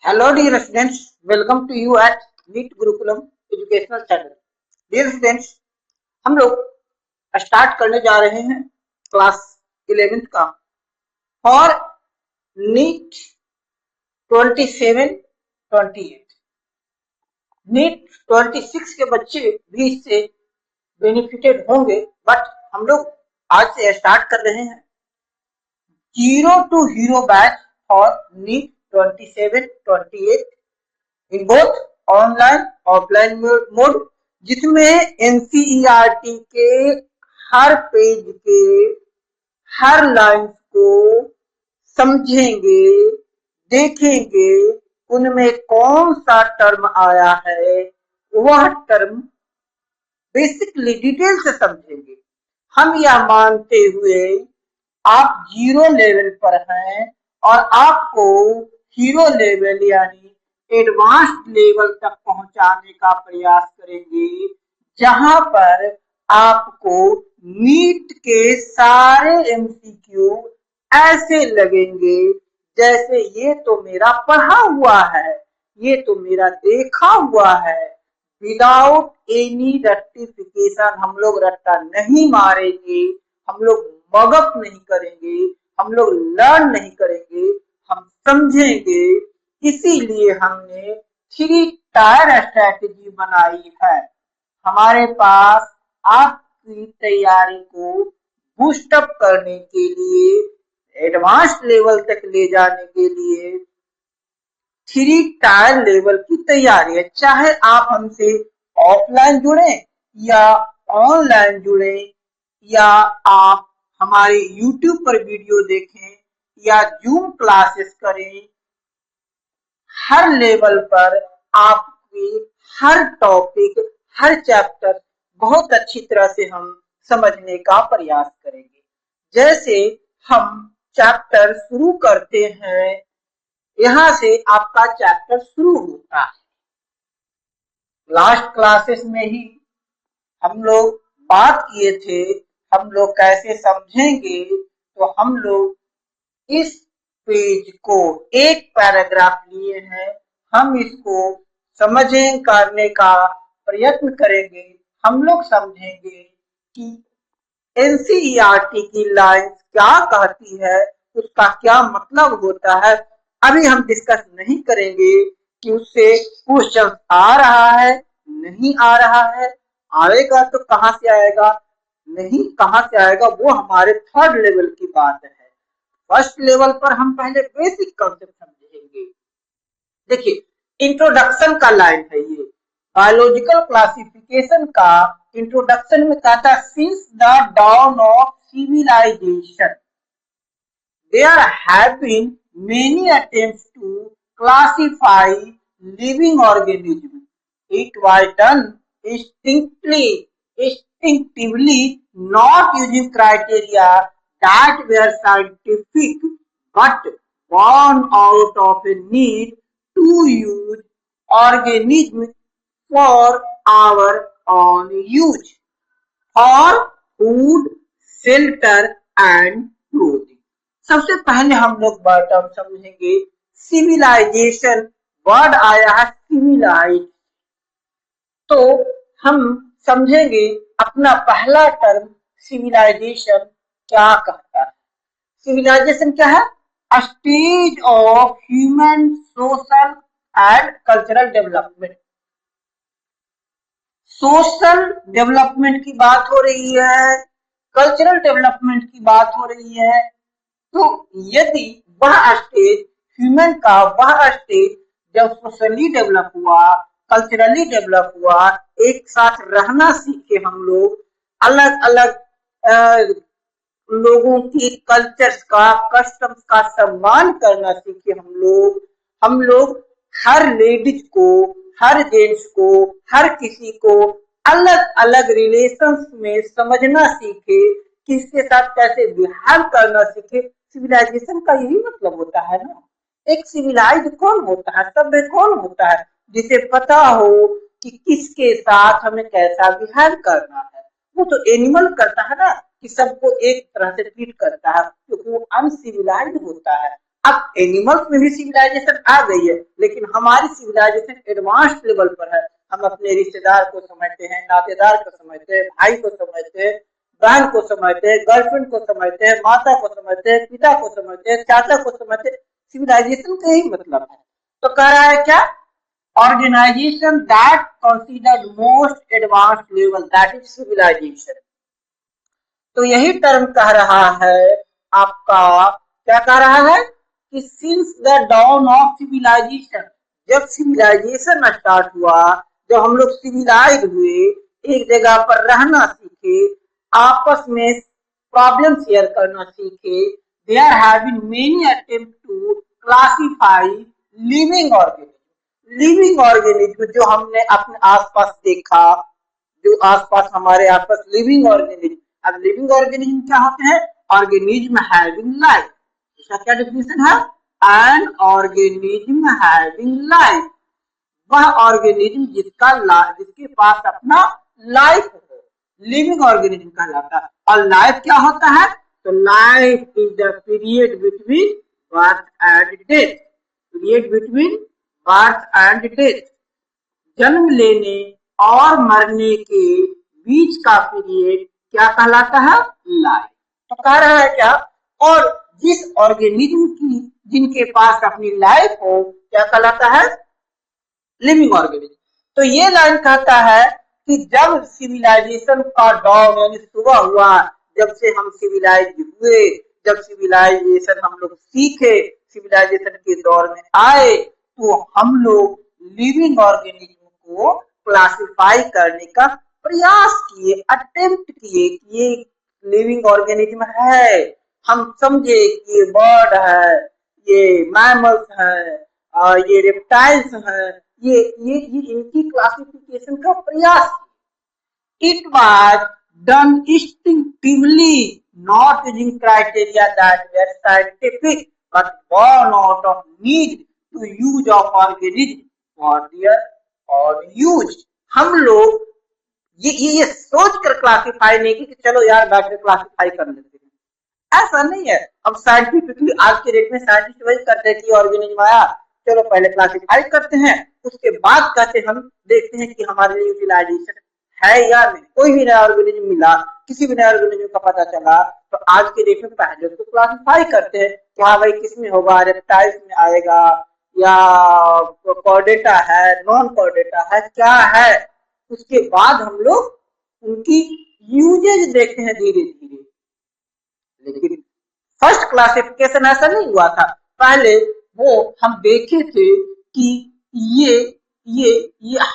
Hello dear students, welcome to you at NEET Gurukulam Educational Channel. Dear students, हम लोग start करने जा रहे हैं क्लास 11th का और NEET 27-28. NEET 26 के बच्चे भी इससे बेनिफिटेड होंगे, बट हम लोग आज से स्टार्ट कर रहे हैं 0 to Hero बैच और NEET 27-28 in both online offline mode, जिसमें एनसीईआरटी के हर पेज के हर लाइन को समझेंगे, देखेंगे, उनमें कौन सा टर्म आया है, वह टर्म बेसिकली डिटेल से समझेंगे। हम यह मानते हुए आप 0 लेवल पर हैं और आपको हीरो लेवल यानी एडवांस्ड लेवल तक पहुंचाने का प्रयास करेंगे, जहां पर आपको नीट के सारे एमसीक्यू ऐसे लगेंगे जैसे ये तो मेरा पढ़ा हुआ है, ये तो मेरा देखा हुआ है। विदाउट एनी रेक्टिफिकेशन हम लोग रट्टा नहीं मारेंगे, हम लोग मगअप नहीं करेंगे, हम लोग लर्न नहीं करेंगे, हम समझेंगे। इसीलिए हमने 3 टायर स्ट्रैटेजी बनाई है। हमारे पास आपकी तैयारी को बूस्टअप करने के लिए, एडवांस लेवल तक ले जाने के लिए 3 टायर लेवल की तैयारी है। चाहे आप हमसे ऑफलाइन जुड़े या ऑनलाइन जुड़े, या आप हमारे YouTube पर वीडियो देखें या जूम क्लासेस करें, हर लेवल पर आपकी हर टॉपिक, हर चैप्टर बहुत अच्छी तरह से हम समझने का प्रयास करेंगे। जैसे हम चैप्टर शुरू करते हैं, यहाँ से आपका चैप्टर शुरू होता है। लास्ट क्लासेस में ही हम लोग बात किए थे, हम लोग कैसे समझेंगे, तो हम लोग इस पेज को एक पैराग्राफ लिए हैं, हम इसको समझें करने का प्रयत्न करेंगे। हम लोग समझेंगे कि एनसीईआरटी की लाइन क्या कहती है, उसका क्या मतलब होता है। अभी हम डिस्कस नहीं करेंगे कि उससे क्वेश्चन आ रहा है, नहीं आ रहा है, आएगा तो कहां से आएगा, नहीं कहां से आएगा, वो हमारे 3rd लेवल की बात है। फर्स्ट लेवल पर हम पहले बेसिक कॉन्सेप्ट समझेंगे। देखिए, इंट्रोडक्शन का लाइन है ये, बायोलॉजिकल क्लासिफिकेशन का इंट्रोडक्शन में कहता है, since the dawn of civilisation there have been many attempts to classify living organisms. It was done instinctively, not using criteria that were scientific, but born out of a need to use organisms for our own use, for food, shelter and clothing. सबसे पहले हम लोग term समझेंगे civilisation. Word आया है civilised, तो हम समझेंगे अपना पहला टर्म सिविलाइजेशन क्या कहता है। सिविलाइजेशन क्या है? अ stage of human social and cultural development. Social development की बात हो रही है, कल्चरल डेवलपमेंट की बात हो रही है। तो यदि वह स्टेज ह्यूमन का, वह स्टेज जब सोशली डेवलप हुआ, कल्चरली डेवलप हुआ, एक साथ रहना सीखे हम लोग, अलग अलग लोगों की कल्चर्स का, कस्टम्स का सम्मान करना सीखे हम लोग हर लेडीज को, हर जेंट्स को, हर किसी को अलग अलग रिलेशंस में समझना सीखे, किसके साथ कैसे बिहेव करना सीखे। सिविलाइजेशन का यही मतलब होता है ना। एक सिविलाइज कौन होता है, सभ्य कौन होता है, जिसे पता हो कि किसके साथ हमें कैसा बिहेव करना है। वो तो एनिमल करता है ना, कि सबको एक तरह से ट्रीट करता है, क्योंकि वो अनसिविलाइज होता है। अब एनिमल्स में भी सिविलाइजेशन आ गई है, लेकिन हमारी सिविलाइजेशन एडवांस लेवल पर है। हम अपने रिश्तेदार को समझते हैं, नातेदार को समझते हैं, भाई को समझते हैं, बहन को समझते हैं, गर्लफ्रेंड को समझते हैं, माता को समझते हैं, पिता को समझते हैं, चाचा को समझते हैं। सिविलाइजेशन का यही मतलब है। तो कह रहा है क्या, organisation that considered most advance level that is civilisation. तो यही टर्म कह रहा है आपका, क्या कह रहा है कि since the dawn of civilization, जब सिविलाइजेशन स्टार्ट हुआ, जब हम लोग सिविलाइज हुए, एक जगह पर रहना सीखे, आपस में प्रॉब्लम शेयर करना सीखे, there have been many attempt to classify living organism. Living organism जो हमने अपने आसपास देखा, जो आसपास हमारे आसपास लिविंग ऑर्गेनिज्म, अब लिविंग ऑर्गेनिज्म क्या होते हैं, ऑर्गेनिज्म हैविंग लाइफ। इसका क्या डेफिनेशन है, एन ऑर्गेनिज्म हैविंग लाइफ, वह ऑर्गेनिज्म जिसके पास अपना लाइफ हो, लिविंग ऑर्गेनिज्म कहलाता है। और लाइफ क्या होता है, तो life is the period between birth and death, period between birth and death, जन्म लेने और मरने के बीच का पीरियड क्या कहलाता है, लाइफ। तो कह रहा है क्या, और जिस ऑर्गेनिज्म की जिनके पास अपनी लाइफ हो क्या कहलाता है, लिविंग ऑर्गेनिज्म। तो ये लाइन कहता है कि जब सिविलाइजेशन का डाउन यानी सुबह हुआ, जब से हम सिविलाइज हुए, जब सिविलाइजेशन हम लोग सीखे, सिविलाइजेशन के दौर में आए, तो हम लोग लिविंग ऑर्गेनिज्म को क्लासिफाई करने का प्रयास किए, अटेम्प्ट किए कि ये लिविंग ऑर्गेनिज्म है, हम समझे कि ये बर्ड है, ये मैमल्स है, ये रेप्टाइल्स हैं, ये इनकी क्लासिफिकेशन का प्रयास। It was done instinctively not using criteria that were scientific but born out of need to use of organism for their own use। हम लोग ये सोच कर क्लासिफाई नहीं कि चलो यार बैठ के क्लासिफाई कर लेते हैं, ऐसा नहीं है। अब साइंटिफिकली आज के डेट में साइंटिस्ट वही करते हैं कि ऑर्गेनिज्म आया, चलो पहले क्लासिफाई करते हैं, उसके बाद कहते हम देखते हैं कि हमारे लिए यूटिलाइजेशन है या नहीं। कोई भी नया ऑर्गेनिज्म मिला, किसी भी नया ऑर्गेनिज्म का पता चला, तो आज के डेट में पहले उसको क्लासिफाई करते हैं कि हाँ भाई किसमें होगा, रेप्टाइल्स में आएगा या कॉर्डेटा है, नॉन कॉर्डेटा है, क्या है। उसके बाद हम लोग उनकी यूजेज देखते हैं धीरे धीरे। लेकिन फर्स्ट क्लासिफिकेशन ऐसा नहीं हुआ था, पहले वो हम देखे थे कि ये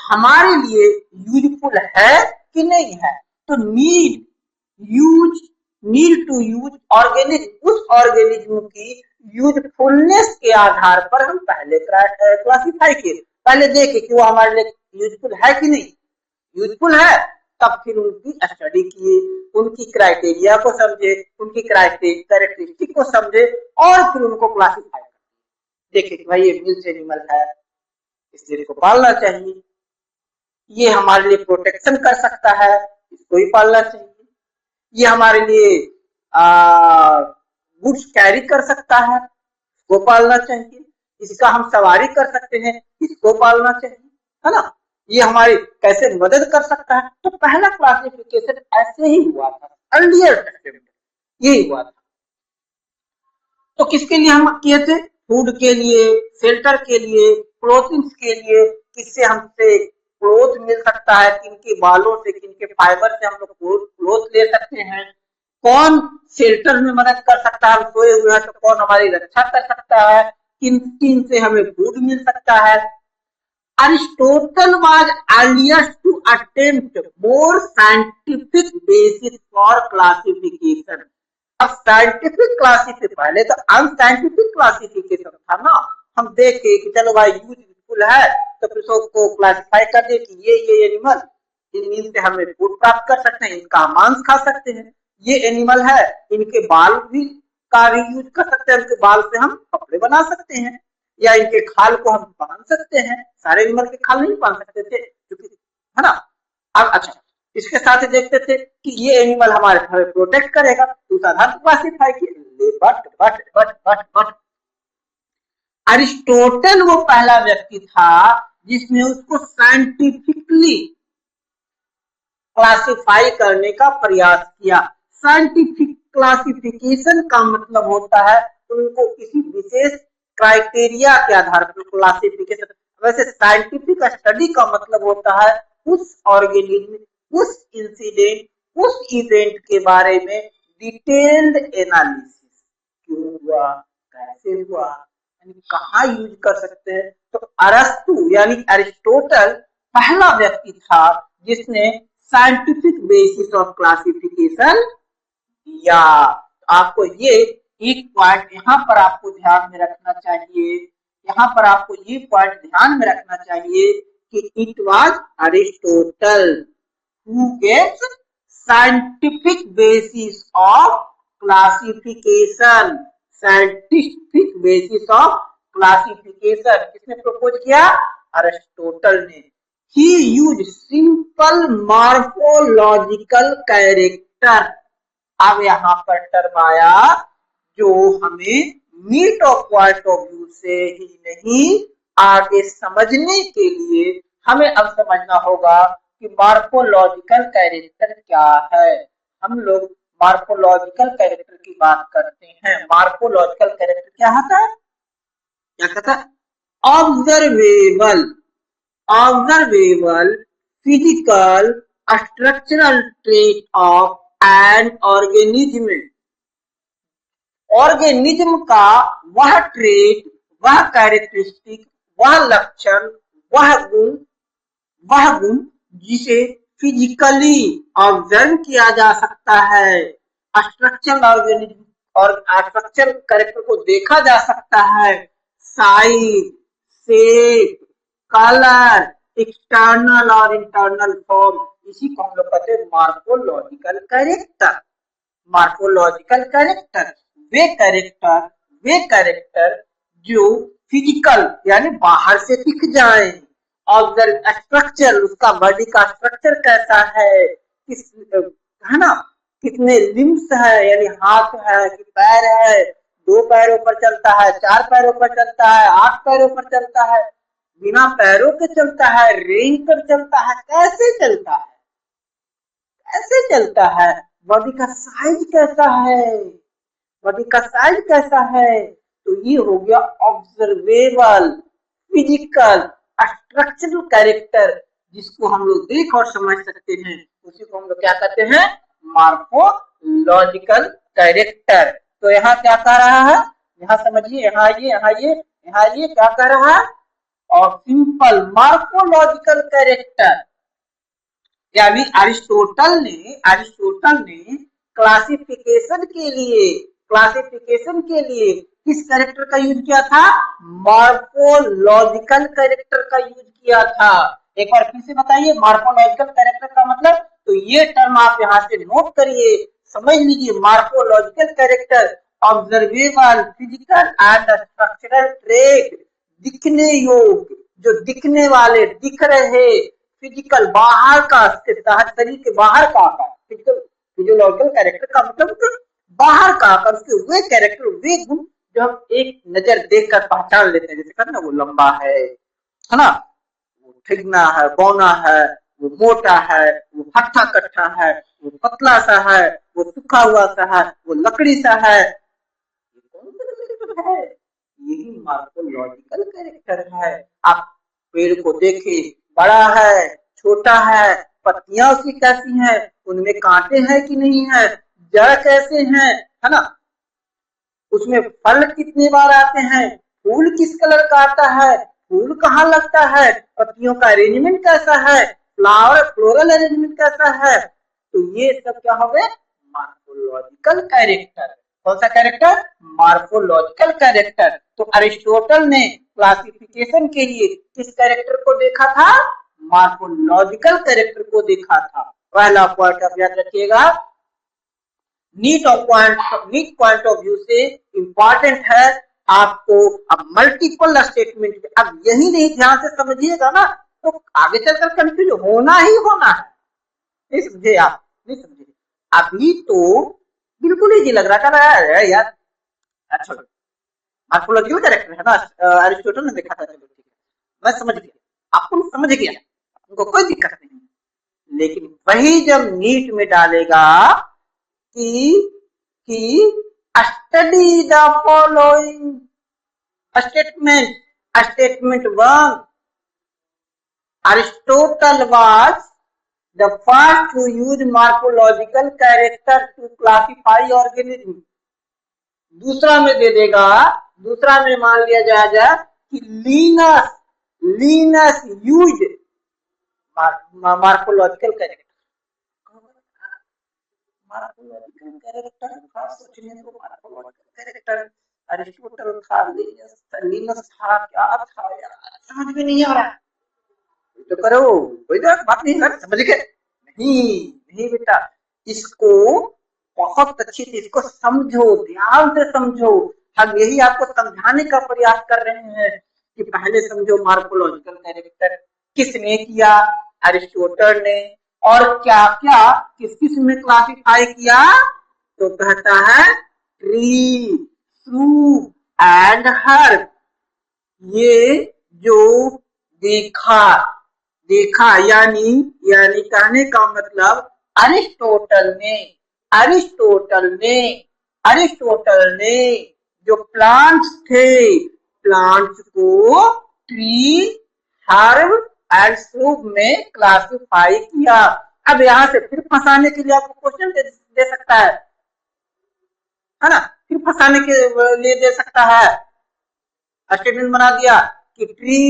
हमारे लिए यूजफुल है कि नहीं है। तो नीड टू यूज ऑर्गेनिज्म, उस ऑर्गेनिज्म की यूजफुलनेस के आधार पर हम पहले क्लासिफाई किए, पहले देखे कि वो हमारे लिए यूजफुल है कि नहीं। यूजफुल है तब फिर उनकी स्टडी किए, उनकी क्राइटेरिया को समझे, उनकी कैरेक्टरिस्टिक को समझे और फिर उनको क्लासिफाई कर देखे कि भाई ये मिल्स एनिमल है, इसलिए इसको पालना चाहिए, ये हमारे लिए प्रोटेक्शन कर सकता है, इसको ही पालना चाहिए, ये हमारे लिए गुड्स कैरी कर सकता है, इसको पालना चाहिए, इसका हम सवारी कर सकते हैं, इसको पालना चाहिए, है ना, ये हमारी कैसे मदद कर सकता है। तो पहला क्लासिफिकेशन ऐसे ही हुआ था, अर्लियर अटेम्प्ट यही हुआ था। तो किसके लिए हम किए थे, फूड के लिए, शेल्टर के लिए, क्लोथिंग के लिए, किससे हमसे क्लोथ मिल सकता है, किनके बालों से, किनके फाइबर से हम लोग क्लोथ ले सकते हैं, कौन शेल्टर में मदद कर सकता है, हम सोए हुए हैं तो कौन हमारी रक्षा कर सकता है, किन से हमें फूड मिल सकता है। Aristotle was earliest to attempt more scientific basis for classification। अब साइंटिफिक क्लासिफिकेशन, पहले तो अनसाइंटिफिक क्लासिफिकेशन था ना, हम देखे कि चलो भाई यूजफुल है तो फिर उसको क्लासिफाई कर दे कि ये एनिमल, इन से हमें फूड प्राप्त कर सकते हैं, इनका मांस खा सकते हैं, ये एनिमल है इनके बाल भी का भी यूज कर सकते हैं, उनके बाल से हम कपड़े बना सकते हैं, या इनके खाल को हम बांध सकते हैं। सारे एनिमल के खाल नहीं बांध सकते थे क्योंकि, है ना। अब अच्छा, इसके साथ ही देखते थे कि ये एनिमल हमारे प्रोटेक्ट करेगा, तो उस आधार पर क्लासिफाई किए। बट अरिस्टोटल वो पहला व्यक्ति था जिसने उसको साइंटिफिकली क्लासिफाई करने का प्रयास किया। साइंटिफिक क्लासिफिकेशन का मतलब होता है उनको किसी विशेष क्राइटेरिया के आधार पर क्लासिफिकेशन। वैसे साइंटिफिक स्टडी का मतलब होता है उस ऑर्गेनिज्म, उस इंसिडेंट, उस इवेंट के बारे में डिटेल्ड एनालिसिस, क्यों हुआ, कैसे हुआ, कहाँ यूज कर सकते हैं। तो अरस्तु यानी अरिस्टोटल पहला व्यक्ति था जिसने साइंटिफिक बेसिस ऑफ क्लासिफिकेशन दिया। आपको ये एक पॉइंट यहाँ पर आपको ध्यान में रखना चाहिए, यहाँ पर आपको ये पॉइंट ध्यान में रखना चाहिए कि it was Aristotle who गेव्स scientific basis of classification. Scientific basis of classification किसने प्रपोज किया? अरिस्टोटल ने। He used simple morphological character। अब यहाँ पर टर्म आया जो हमें NEET of point of view से ही नहीं, आगे समझने के लिए हमें अब समझना होगा कि मार्फोलॉजिकल कैरेक्टर क्या है। हम लोग मार्फोलॉजिकल कैरेक्टर की बात करते हैं। मार्फोलॉजिकल कैरेक्टर क्या होता है? क्या कहता है? Observable, observable physical structural trait of an organism। Organism का वह ट्रेट, वह कैरेक्टरिस्टिक, वह लक्षण, वह गुण जिसे फिजिकली ऑब्जर्व किया जा सकता है। स्ट्रक्चरल ऑर्गेनिज्म और स्ट्रक्चरल कैरेक्टर को देखा जा सकता है। साइज, शेप, कलर, एक्सटर्नल और इंटरनल फॉर्म, इसी को हम लोग कहते हैं मार्फोलॉजिकल कैरेक्टर। मार्फोलॉजिकल कैरेक्टर वे कैरेक्टर जो फिजिकल यानी बाहर से दिख जाए। ऑब्जर्व स्ट्रक्चर, उसका बॉडी का स्ट्रक्चर कैसा है, किस है ना, कितने लिम्स है, यानी हाथ है कि पैर है, 2 पैरों पर चलता है, 4 पैरों पर चलता है, 8 पैरों पर चलता है, बिना पैरों के चलता है, रेंग कर चलता है, कैसे चलता है, कैसे चलता है, बॉडी का साइज कैसा है, बॉडी का साइज कैसा है। तो ये हो गया ऑब्जर्वेबल फिजिकल स्ट्रक्चरल कैरेक्टर, जिसको हम लोग देख और समझ सकते हैं, उसी को हम लोग क्या कहते हैं? Morphological character. तो यहाँ क्या कह रहा है? यहाँ समझिए, यहाँ ये क्या कह रहा है? और सिंपल मार्फोलॉजिकल कैरेक्टर, यानी अरिस्टोटल ने क्लासिफिकेशन के लिए किस कैरेक्टर का यूज किया था? मार्फोलॉजिकल कैरेक्टर का यूज किया था। एक बार फिर से बताइए मार्फोलॉजिकल कैरेक्टर का मतलब। तो ये टर्म आप यहाँ से नोट करिए, समझ लीजिए। Morphological character observable physical and structural trait, दिखने योग्य, जो दिखने वाले, दिख रहे, फिजिकल बाहर का, शरीर के बाहर का आकार, फिजियोलॉजिकल कैरेक्टर का मतलब बाहर का आकार, उसके वे कैरेक्टर, वे गुण जो हम एक नजर देखकर पहचान लेते हैं। जैसे कहते हैं ना, वो लंबा है ना, वो ठिगना है, बौना है, वो मोटा है, वो हट्टा कट्ठा है, वो पतला सा है, वो सूखा हुआ सा है, वो लकड़ी सा है। ये कौन सा कैरेक्टर है? यही मार्फोलॉजिकल कैरेक्टर है। आप पेड़ को देखे, बड़ा है, छोटा है, पत्तियां उसकी कैसी हैं, उनमें कांटे हैं कि नहीं है, जड़ कैसे हैं, है ना, उसमें फल कितनी बार आते हैं, फूल किस कलर का आता है, फूल कहाँ लगता है, पत्तियों का अरेंजमेंट कैसा है, फ्लोरल अरेंजमेंट कैसा है। तो ये सब क्या हो गए? Morphological character. कौन सा कैरेक्टर? Morphological character. तो अरिस्टोटल ने क्लासिफिकेशन के लिए किस कैरेक्टर को देखा था? मार्फोलॉजिकल कैरेक्टर को देखा था। पहला पॉइंट आप याद रखिएगा, नीट पॉइंट ऑफ व्यू से इंपॉर्टेंट है आपको। अब मल्टीपल स्टेटमेंट, अब यही नहीं ध्यान से समझिएगा ना, तो आगे चलकर कंफ्यूज होना ही होना है। नहीं समझे आप? नहीं समझे? अभी तो बिल्कुल ही लग रहा था यार। अच्छा, मार्फोलॉजिकल कैरेक्टर है ना, अरिस्टोटल ने देखा था। चलो ठीक है, मैं समझ गया, आपको समझ गया, उनको कोई दिक्कत नहीं। लेकिन वही जब नीट में डालेगा कि study the following statement, statement 1, Aristotle was the first to use morphological character to classify organism। दूसरा में दे देगा, दूसरा में मान लिया जाएगा कि Lions use morphological character. Morphological character खास सोचने को, मार्फोलॉजिकल कैरेक्टर अरिस्टोटल था, लीनस था, क्या था यार, समझ में नहीं आ रहा। तो करो, कोई बात नहीं, समझ गए? नहीं बेटा, इसको बहुत अच्छी से इसको समझो, ध्यान से समझो। हम यही आपको समझाने का प्रयास कर रहे हैं कि पहले समझो मार्फोलॉजिकल कैरेक्टर किसने किया, अरिस्टोटल ने, और क्या क्या किस किस में क्लासिफाई किया। तो कहता है ट्री, फ्रूट एंड हर्ब। ये जो देखा यानी कहने का मतलब अरिस्टोटल ने जो प्लांट्स थे, प्लांट्स को ट्री, हर्ब एंड श्रूब में क्लासिफाई किया। अब यहाँ से फिर फंसाने के लिए आपको क्वेश्चन दे सकता है ना, फिर फंसाने के लिए दे सकता है। स्टेटमेंट बना दिया कि tree,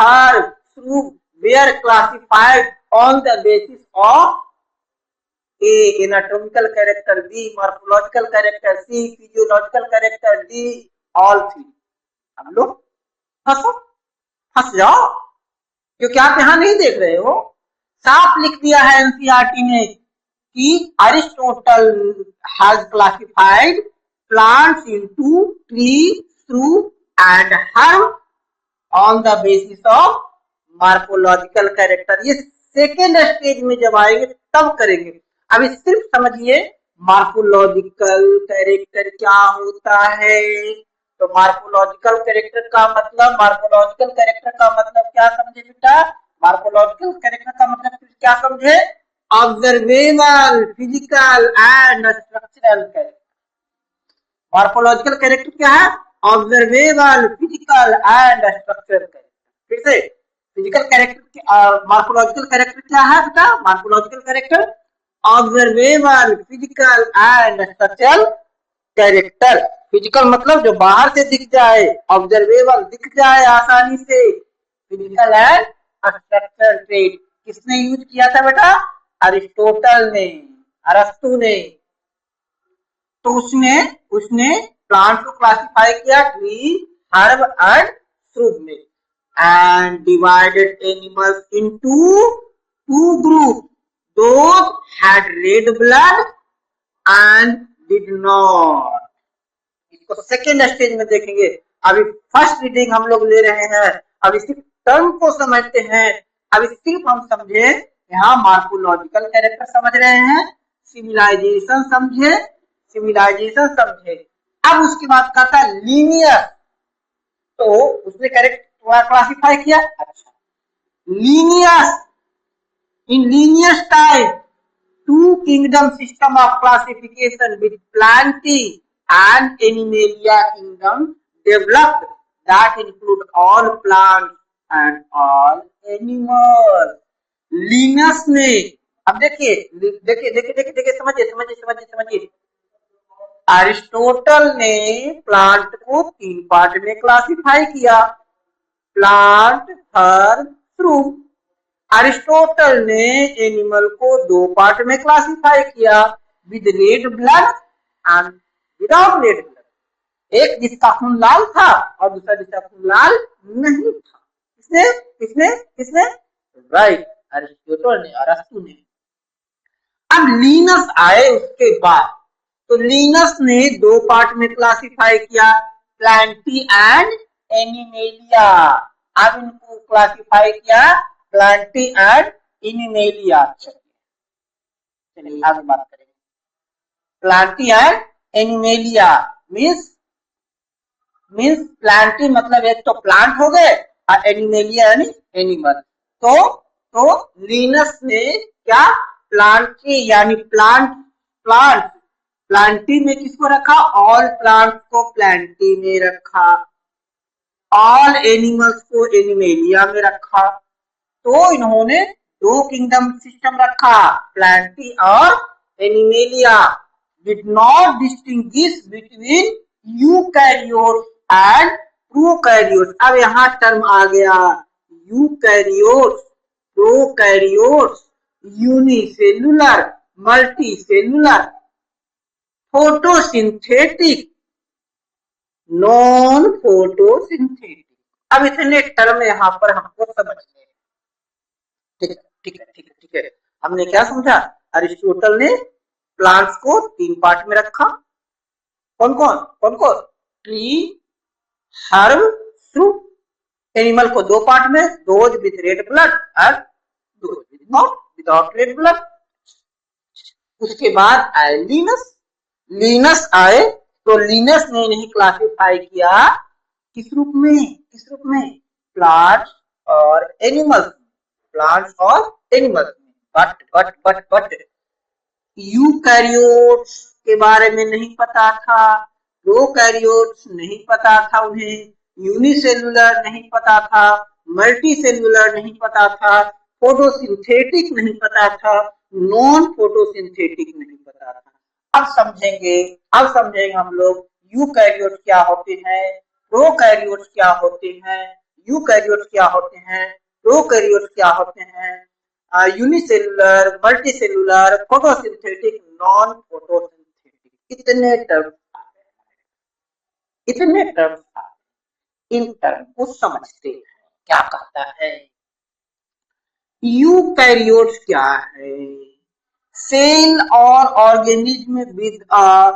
herb, श्रूब were classified on the basis of A, anatomical character, B, morphological character, C, physiological character, D, all three। हम लोग फंस जाओ, क्योंकि आप यहाँ नहीं देख रहे हो। साफ लिख दिया है एनसीईआरटी ने कि Aristotle has classified plants into tree, श्रूब and herb on the basis of morphological character. ये सेकेंड स्टेज में जब आएंगे तब करेंगे। अभी सिर्फ समझिए मार्फोलॉजिकल कैरेक्टर क्या होता है। तो मार्फोलॉजिकल कैरेक्टर का मतलब क्या समझे बेटा? मार्फोलॉजिकल कैरेक्टर का मतलब क्या समझे? Observable, physical and structural character. Morphological character क्या है? Observable, physical and structural character. फिर से फिजिकल कैरेक्टर, मार्फोलॉजिकल कैरेक्टर क्या है बेटा? Morphological character observable, physical and structural character. Physical मतलब जो बाहर से दिख जाए, ऑब्जर्वेबल दिख जाए आसानी से, फिजिकल एंड स्ट्रक्चरल ट्रेट। किसने यूज किया था बेटा? अरिस्टोटल ने, अरस्तु ने। तो उसने प्लांट को क्लासिफाई किया ट्री, हर्ब एंड श्रूब में, and divided animals into two groups, those had red blood and did not। इसको सेकेंड स्टेज में देखेंगे। अभी फर्स्ट रीडिंग हम लोग ले रहे हैं, अभी सिर्फ टर्म को समझते हैं। अभी सिर्फ हम समझे यहाँ मार्फोलॉजिकल कैरेक्टर समझ रहे हैं, सिविलाइजेशन समझे। अब उसके बाद कहता है लीनियर, तो उसने कैरेक्टर क्लासिफाई किया। अच्छा, Linnaeus, in Linnaeus type two kingdom system of classification with Plantae and animalia kingdom developed that include all plants and all animals. Linnaeus ने, अब देखिए समझिए। अरिस्टोटल ने प्लांट को 3 पार्ट में क्लासिफाई किया, प्लांट, हर्ब, श्रूब। अरिस्टोटल ने एनिमल को 2 पार्ट में क्लासिफाई किया, with red blood and without red blood. एक जिसका खून लाल था और दूसरा जिसका खून लाल नहीं था। किसने? राइट, अरिस्टोटल ने, अरस्तु ने। अब लीनस आए उसके बाद, तो लीनस ने 2 पार्ट में क्लासिफाई किया, प्लांटी एंड एनिमेलिया। अब इनको क्लासिफाई किया प्लांटी एंड एनिमेलिया। चलिए आगे बात करेंगे। Plantae and animalia means means Plantae मतलब एक तो प्लांट हो गए और एनिमेलिया यानी एनिमल। तो लिनस ने क्या प्लांटी यानी प्लांट प्लांटी में किसको रखा, ऑल प्लांट्स को प्लांटी में रखा, ऑल एनिमल्स को एनिमेलिया में रखा। तो इन्होंने दो किंगडम सिस्टम रखा, प्लांटी और animalia. Did not distinguish between eukaryotes and prokaryotes. अब यहाँ टर्म आ गया, eukaryotes, prokaryotes, unicellular, multicellular, photosynthetic, non photosynthetic. अब इतने टर्म यहाँ पर हमको समझने, ठीक है। हमने क्या समझा, अरिस्टोटल ने प्लांट्स को तीन पार्ट में रखा, कौन कौन, ट्री, हर्ब, फ्रूट। एनिमल को दो पार्ट में, दोज विद रेड ब्लड और दोज विदाउट रेड ब्लड। उसके बाद आए लिनस आए, तो लिनस ने इन्हें क्लासिफाई किया किस रूप में, प्लांट्स और एनिमल्स, बट यूकैरियोट्स के बारे में नहीं पता था, प्रोकैरियोट्स नहीं पता था उन्हें, यूनिसेलुलर नहीं पता था, मल्टीसेलुलर नहीं पता था, फोटोसिंथेटिक नहीं पता था, नॉन फोटोसिंथेटिक नहीं पता था। अब समझेंगे हम लोग यूकैरियोट्स क्या होते हैं, प्रोकैरियोट्स क्या होते हैं, यूकैरियोट्स क्या होते हैं, प्रोकैरियोट्स क्या होते हैं, unicellular, multicellular, photosynthetic, non photosynthetic. इतने टर्म इन टर्म को समझते हैं। क्या कहता है, यूकैरियोट्स क्या है, सेल और organism with a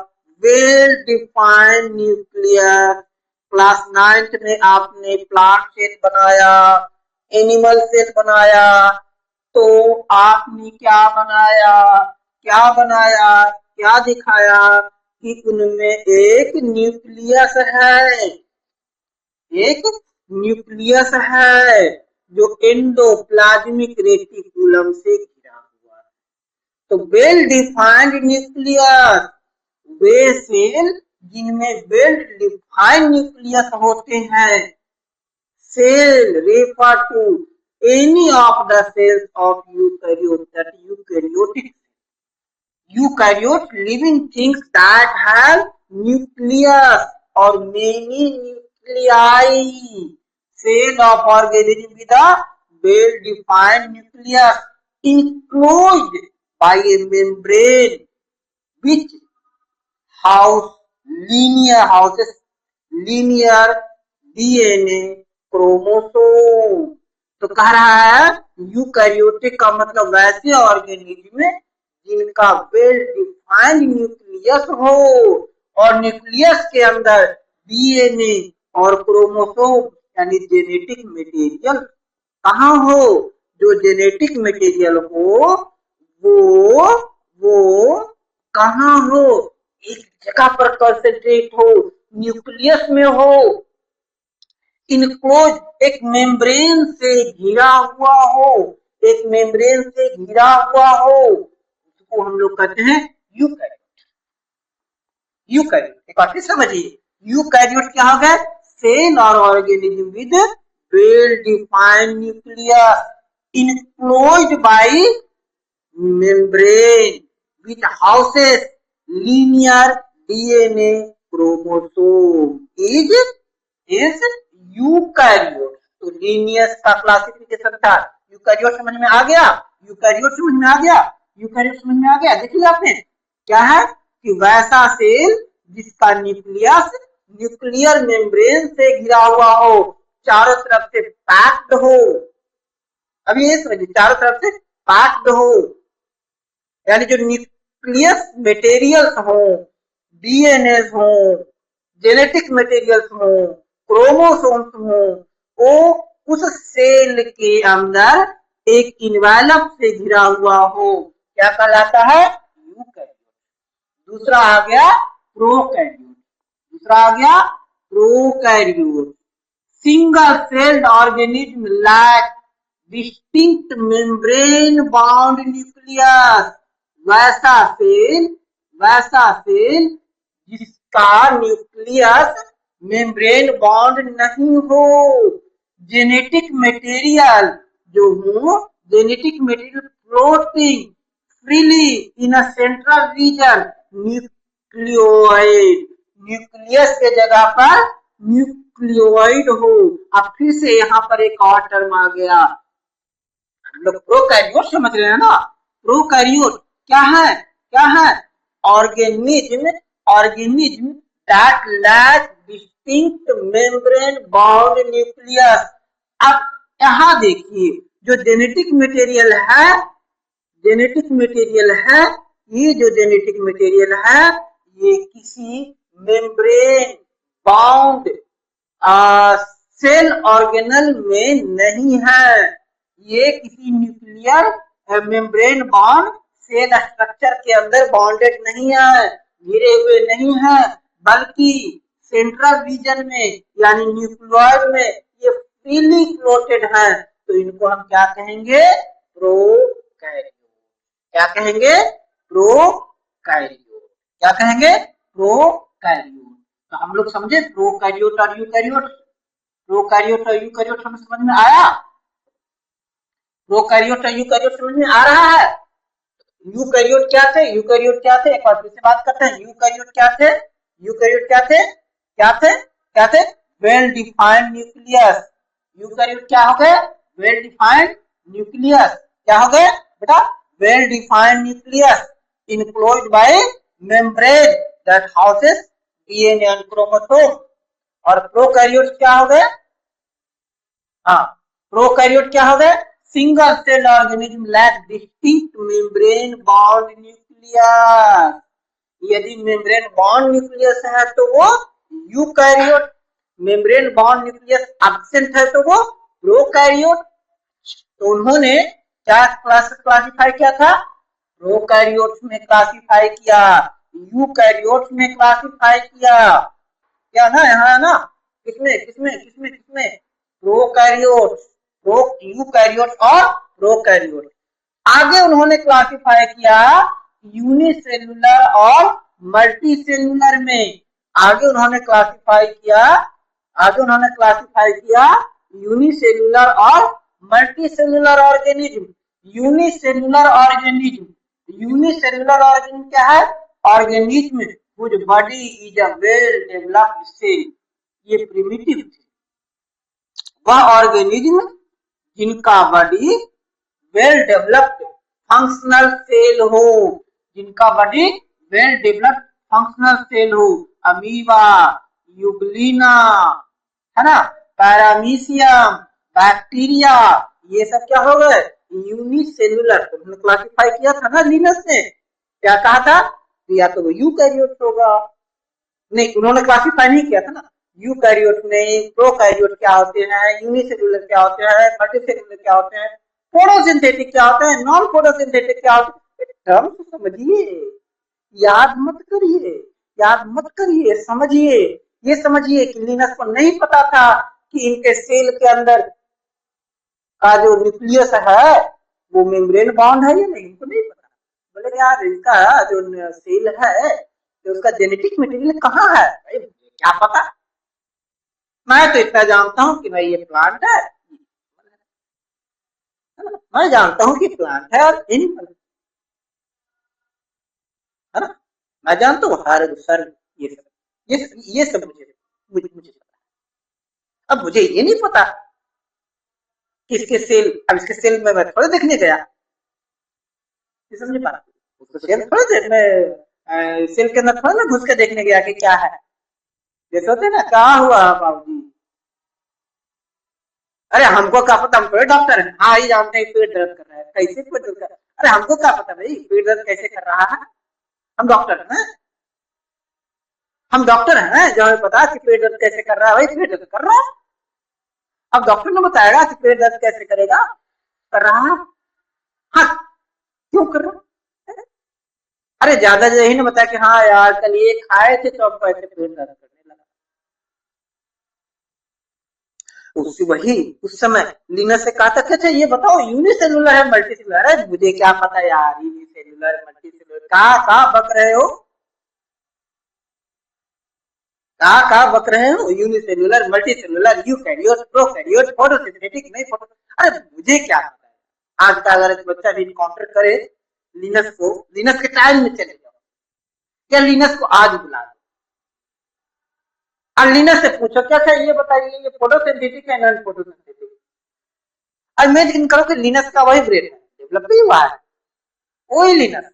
well defined nuclear. Class 9th में आपने प्लांट सेल बनाया, एनिमल सेल बनाया, तो आपने क्या दिखाया कि उनमें एक न्यूक्लियस है जो एंडोप्लाज्मिक रेटिकुलम से घिरा हुआ है। तो वेल डिफाइंड न्यूक्लियस, वे सेल जिनमें वेल डिफाइंड न्यूक्लियस होते हैं। Cell refer to any of the cells of eukaryote, that eukaryote living things that have nucleus or many nuclei. Cell of organism with a well defined nucleus enclosed by a membrane which houses linear DNA chromosome. तो कह रहा है eukaryotic का मतलब वैसे organism जिनका well defined nucleus हो और न्यूक्लियस के अंदर डीएनए और क्रोमोसोम यानी जेनेटिक मटेरियल कहाँ हो, जो जेनेटिक मटेरियल हो वो कहाँ हो, एक जगह पर कंसंट्रेट हो, न्यूक्लियस में हो, इनक्लोज, एक मेम्ब्रेन से घिरा हुआ हो, उसको हम लोग कहते हैं यूकैरियोट। एक बार फिर समझिए, यूकैरियोट क्या हो गया, सेल और organism with well defined nucleus enclosed by membrane which houses linear DNA chromosome is eukaryote. तो लीनियस का क्लासिफिकेशन था, यूकैरियोट समझ में आ गया, देखिए आपने क्या है कि वैसा सेल जिसका न्यूक्लियर मेम्ब्रेन से घिरा हुआ हो, चारों तरफ से पैक्ड हो। अभी ये समझिए, चारों तरफ से पैक्ड हो, यानी जो न्यूक्लियस मटेरियल्स हो, डीएनए हो, जेनेटिक मटेरियल्स हो, क्रोमोसोम्स हो, वो उस सेल के अंदर एक इन्वेलप से घिरा हुआ हो, क्या कहलाता है, यूकैरियोट। दूसरा आ गया prokaryote. Single celled organism lack distinct membrane bound nucleus. वैसा सेल जिसका न्यूक्लियस मेम्ब्रेन बाउंड नहीं हो। जेनेटिक मटेरियल जो हो, genetic material floating freely in a central region nucleoid. Nucleus के जगह पर न्यूक्लियोइड हो। अब फिर से यहाँ पर एक और टर्म आ गया, हम लोग प्रोकैरियोट समझ रहे हैं ना। प्रोकैरियोट क्या है? क्या है? Organism that lack distinct membrane bound nucleus. अब यहाँ देखिए, जो जेनेटिक मटेरियल है, जेनेटिक मटेरियल है, ये जो जेनेटिक मटेरियल है, ये किसी मेम्ब्रेन बाउंड सेल ऑर्गेनल में नहीं है। ये किसी nuclear membrane bound cell structure के अंदर बाउंडेड नहीं है, घिरे हुए नहीं है, बल्कि सेंट्रल रीजन में यानी न्यूक्लियोइड में ये फ्रीली फ्लोटेड है। तो इनको हम क्या कहेंगे? प्रोकैरियोट। क्या कहेंगे? प्रोकैरियोट। क्या कहेंगे? प्रोकैरियोट। तो हम लोग समझे प्रोकैरियोट और यूकैरियोट। प्रोकैरियोट और यूकैरियोट हमें समझ में आया? प्रोकैरियोट और यूकैरियोट समझ में आ रहा है? यूकैरियोट क्या थे? यूकैरियोट क्या थे? एक बार फिर से बात करते हैं। यूकैरियोट क्या थे? यूकैरियोट क्या थे? क्या थे? क्या थे? Well defined nucleus. यूकैरियोट क्या हो गए? Well defined nucleus. क्या हो गए बेटा? Well defined nucleus enclosed by membrane that houses DNA and chromosome. और प्रोकैरियोट क्या हो गए? हाँ, प्रोकैरियोट क्या हो गए? Single cell organism lack distinct membrane bound nucleus. यदि मेम्ब्रेन बाउंड न्यूक्लियस है तो वो eukaryote, membrane bound nucleus absent है तो वो प्रोकैरियोट। तो उन्होंने क्या क्लासिफाई किया था? प्रोकैरियोट्स में क्लासिफाई किया, यूकैरियोट्स में क्लासिफाई किया। क्या ना, यहाँ ना, किसमें किसमें किसमें किसमें? प्रोकैरियोट्स, यूकैरियोट्स और प्रोकैरियोट। आगे उन्होंने क्लासिफाई किया यूनिसेलुलर और मल्टी सेलुलर में। आगे उन्होंने क्लासिफाई किया, आगे उन्होंने क्लासिफाई किया यूनिसेलुलर और multi cellular organism. Unicellular organism, unicellular organism क्या है? Organism whose body is a well developed cell। ये प्रिमिटिव थे। वह ऑर्गेनिज्म जिनका body well developed functional cell हो, जिनका body well developed functional cell हो। अमीबा, यूग्लिना, है ना, पैरामीशियम, बैक्टीरिया, ये सब क्या हो गए? यूनिसेलुलर। उन्होंने क्लासिफाई किया था ना लिनस ने, क्या कहा था? या तो वो यूकैरियोट होगा। नहीं, उन्होंने क्लासिफाई नहीं किया था ना। यूकैरियोट में प्रोकैरियोट क्या होते हैं, यूनिसेलुलर क्या होते हैं, मल्टीसेलुलर क्या होते हैं, फोटोसिंथेटिक क्या होते हैं, नॉन फोटोसिंथेटिक क्या होते हैं। टर्म तो समझिए, याद मत करिए, याद मत करिए, समझिए। ये समझिए कि लिनस को नहीं पता था कि इनके सेल के अंदर का जो न्यूक्लियस है वो मेम्ब्रेन बाउंड है या नहीं, इनको नहीं पता। बोले यार इनका जो सेल है तो उसका जेनेटिक मटेरियल कहाँ है? भाई क्या पता, मैं तो इतना जानता हूँ कि भाई ये प्लांट है, मैं जानता हूँ कि प्लांट है और एनिमल है ना, मैं जानता हूँ हर सर ये सब, ये सब मुझे पता। अब मुझे ये नहीं पता कि इसके सेल, अब इसके सेल में मैं थोड़ा देखने गया, समझे बात? उसको सेल थोड़ा मैं सेल के अंदर थोड़ा ना घुस के देखने गया कि क्या है। जैसे होते ना, क्या हुआ बाबूजी, अरे हमको क्या पता, हम थोड़े डॉक्टर हैं। हाँ ही जानते हैं पेट दर्द कर रहा है, कैसे पेट दर्द कर रहा है? अरे हमको क्या पता भाई पेट दर्द कैसे कर रहा है? हम डॉक्टर हैं, हम डॉक्टर हैं, जो हमें पता कि पेट दर्द कैसे कर रहा है। भाई पेट दर्द कर रहा है, अब डॉक्टर ने बताएगा कि पेट दर्द कैसे करेगा, कर रहा है। हाँ, क्यों कर रहा है? अरे ज्यादा यही ने बताया कि हाँ यार कल ये खाए थे तो अब ऐसे पेट दर्द करने लगा। वही उस समय लिनस से कहा था कि अच्छा ये बताओ यूनिसेलुलर है मल्टी सेलुलर है, मुझे क्या पता यार यूनिसेलुलर मल्टी सेलुलर कहा बक रहे हो, कहा बक रहे हो, unicellular multi cellular eukaryote prokaryote photosynthetic नहीं फोटो, अरे मुझे क्या पता है। आज का अगर एक बच्चा भी इनकाउंटर करे लिनस को, लिनस के टाइम में चले जाओ क्या लिनस को आज बुला दो और लिनस से पूछो क्या था ये बताइए ये फोटोसिंथेटिक है नॉन फोटोसिंथेटिक, और इमेजिन करो कि लिनस का वही ब्रेन है डेवलप नहीं हुआ है, वही लिनस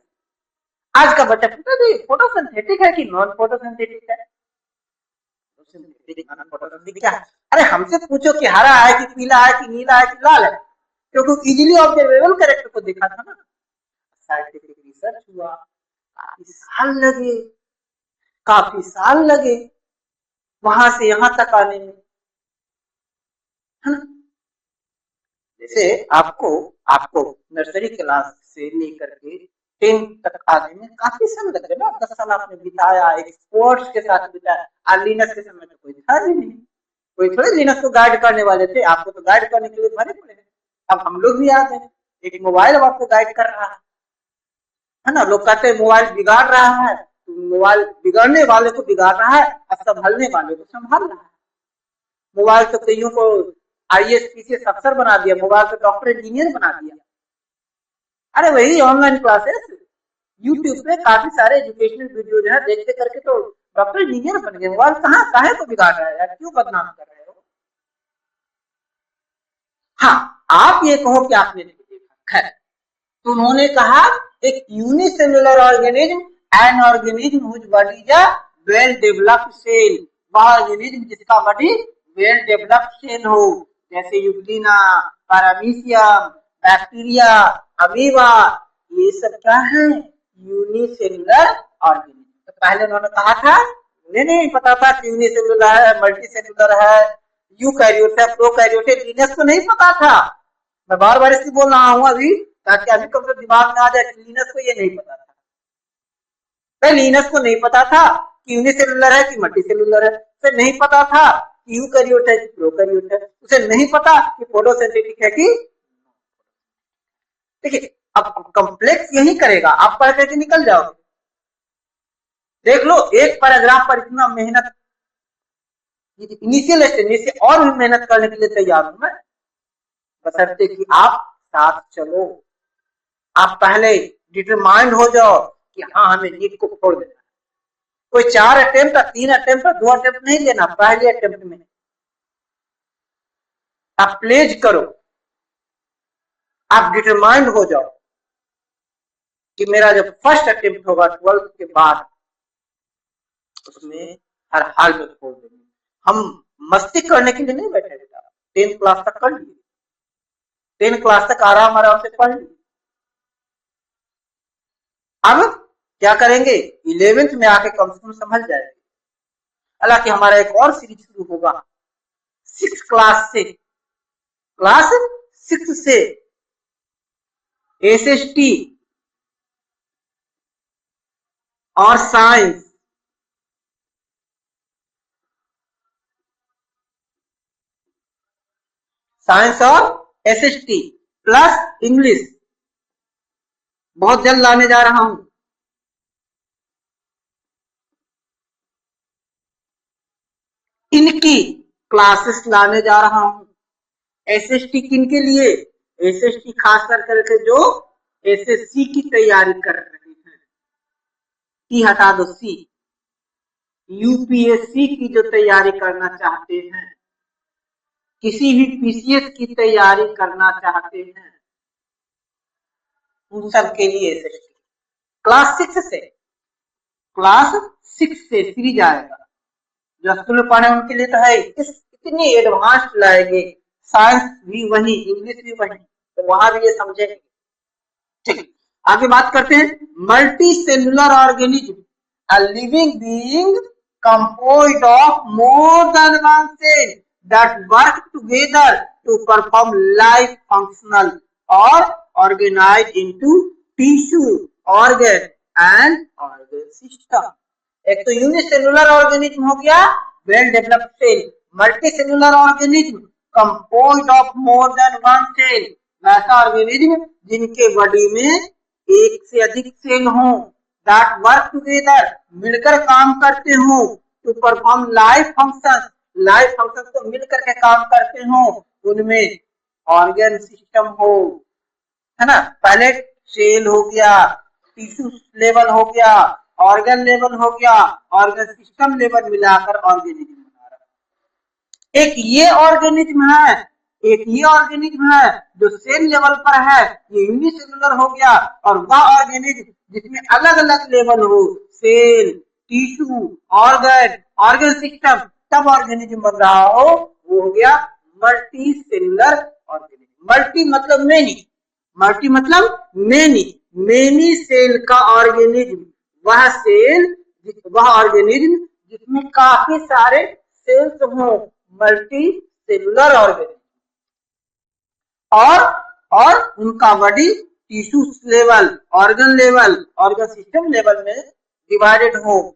आज का बच्चा पूछा जी फोटोसिंथेटिक है कि नॉन फोटोसिंथेटिक है, क्या है? अरे हमसे पूछो कि हरा है कि पीला है कि नीला है कि लाल है, क्योंकि इजीली ऑब्जर्वेबल कैरेक्टर को देखा था ना। साइंटिफिक रिसर्च हुआ, काफी साल लगे वहां से यहां तक आने में, है ना। जैसे आपको आपको नर्सरी क्लास से लेकर के 10 तक आने में काफी समय लगे ना, 10 साल आपने बिताया एक्सपर्ट्स के साथ बिताया, और लिनस के समय तो कोई था भी नहीं, कोई थोड़े लिनस को गाइड करने वाले थे, आपको तो गाइड करने के लिए भरे पड़े। अब हम लोग भी आ गए, एक मोबाइल अब आपको गाइड कर रहा है ना। लोग कहते हैं मोबाइल बिगाड़ रहा है, मोबाइल बिगाड़ने वाले को बिगाड़ रहा है और संभालने वाले को संभाल रहा है। मोबाइल तो कईयों को IAS PCS अफसर बना दिया, मोबाइल तो डॉक्टर इंजीनियर बना दिया। अरे वही ऑनलाइन क्लासेस यूट्यूब पे काफी सारे एजुकेशनल वीडियो जो है देखते करके तो डॉक्टर इंजीनियर बन गए। मोबाइल कहाँ काहे को बिगाड़ रहा है यार, क्यों बदनाम कर रहे हो। हाँ आप ये कहो कि आपने नहीं देखा, खैर तो उन्होंने कहा एक unicellular organism an organism whose body is a well developed cell, वह ऑर्गेनिज्म जिसका बॉडी वेल डेवलप्ड सेल हो, जैसे यूग्लिना, पैरामीशियम, बैक्टीरिया, अमीबा, ये सब क्या है यूनिसेलुलर ऑर्गेनिज्म। तो पहले उन्होंने कहा था उन्हें नहीं पता था कि यूनिसेलुलर है मल्टी सेलुलर है यूकैरियोट है प्रोकैरियोट है, लिनस को नहीं पता था। मैं बार बार इसलिए बोल रहा हूँ अभी ताकि अभी कब दिमाग में आ जाए कि लिनस को ये नहीं पता था। भाई लिनस को नहीं पता था कि यूनिसेलुलर है कि मल्टी सेलुलर है, उसे नहीं पता था कि यूकैरियोट है कि प्रोकैरियोट है, उसे नहीं पता कि फोटोसिंथेटिक है कि। देखिए अब कॉम्प्लेक्स यही करेगा, आप पढ़ करके निकल जाओगे। देख लो एक पैराग्राफ पर इतना मेहनत, इनिशियल स्टेज से और भी मेहनत करने के लिए तैयार हूं मैं, बशर्ते कि आप साथ चलो। आप पहले डिटरमाइंड हो जाओ कि हाँ हमें नीट को छोड़ देना, कोई 4 अटेम्प्ट 3 अटेम्प्ट 2 अटेम्प्ट नहीं लेना, पहले अटेम्प्ट में आप प्लेज करो, आप डिटरमाइंड हो जाओ कि मेरा जब फर्स्ट अटेम्प्ट होगा 12th के बाद उसमें हर हाल में छोड़ देंगे। हम मस्ती करने के लिए नहीं बैठे बेटा, 10th क्लास तक कर लिए, 10 क्लास तक आराम से पढ़ लिए। अब क्या करेंगे 11th में आके कम से कम समझ जाएंगे। हालांकि हमारा एक और सीरीज शुरू होगा 6 क्लास से, क्लास 6 से SST और साइंस, साइंस और SST प्लस इंग्लिश बहुत जल्द लाने जा रहा हूं। इनकी क्लासेस लाने जा रहा हूं। SST किन के लिए, SST खास करके जो SSC की तैयारी कर रहे हैं, सी हटा दो सी, UPSC की जो तैयारी करना चाहते हैं, किसी भी PCS की तैयारी करना चाहते हैं, उन सब के लिए SST क्लास 6 से सीरीज आएगा। जो स्कूल में पढ़े उनके लिए तो है, इतनी एडवांस लाएंगे, साइंस भी वही इंग्लिश भी वही, तो वहां भी ये समझेंगे। ठीक आगे बात करते हैं। Multi cellular organism a living being composed of more than one cell that work together to perform life functional और organize into tissue organ and organ system. एक तो यूनिसेलुलर ऑर्गेनिज्म हो गया well developed cell, multi cellular organism composed of more than one cell, वैसा organism जिनके body में एक से अधिक सेल हो, दैट वर्क टुगेदर, मिलकर काम करते हो, to perform life function, life function तो मिलकर के काम करते हो, उनमें ऑर्गन सिस्टम हो, है ना। पहले सेल हो गया, टिश्यू लेवल हो गया, ऑर्गन लेवल हो गया, ऑर्गन सिस्टम लेवल मिलाकर ऑर्गेनिज्म बना रहा है। एक ये ऑर्गेनिज्म है, एक ये ऑर्गेनिज्म है जो सेल लेवल पर है, ये यूनिसेलुलर हो गया। और वह ऑर्गेनिज्म जिसमें अलग अलग लेवल हो, cell, tissue, organ, organ system, तब ऑर्गेनिज्म बन रहा हो, वो हो गया मल्टी सेलुलर ऑर्गेनिज्म। मल्टी मतलब मेनी, मल्टी मतलब मेनी, मेनी सेल का ऑर्गेनिज्म, वह सेल, वह ऑर्गेनिज्म जिसमें काफी सारे सेल्स हो, मल्टी सेलुलर ऑर्गेनिज्म। और उनका body tissue level, organ level, organ system level में डिवाइडेड हो।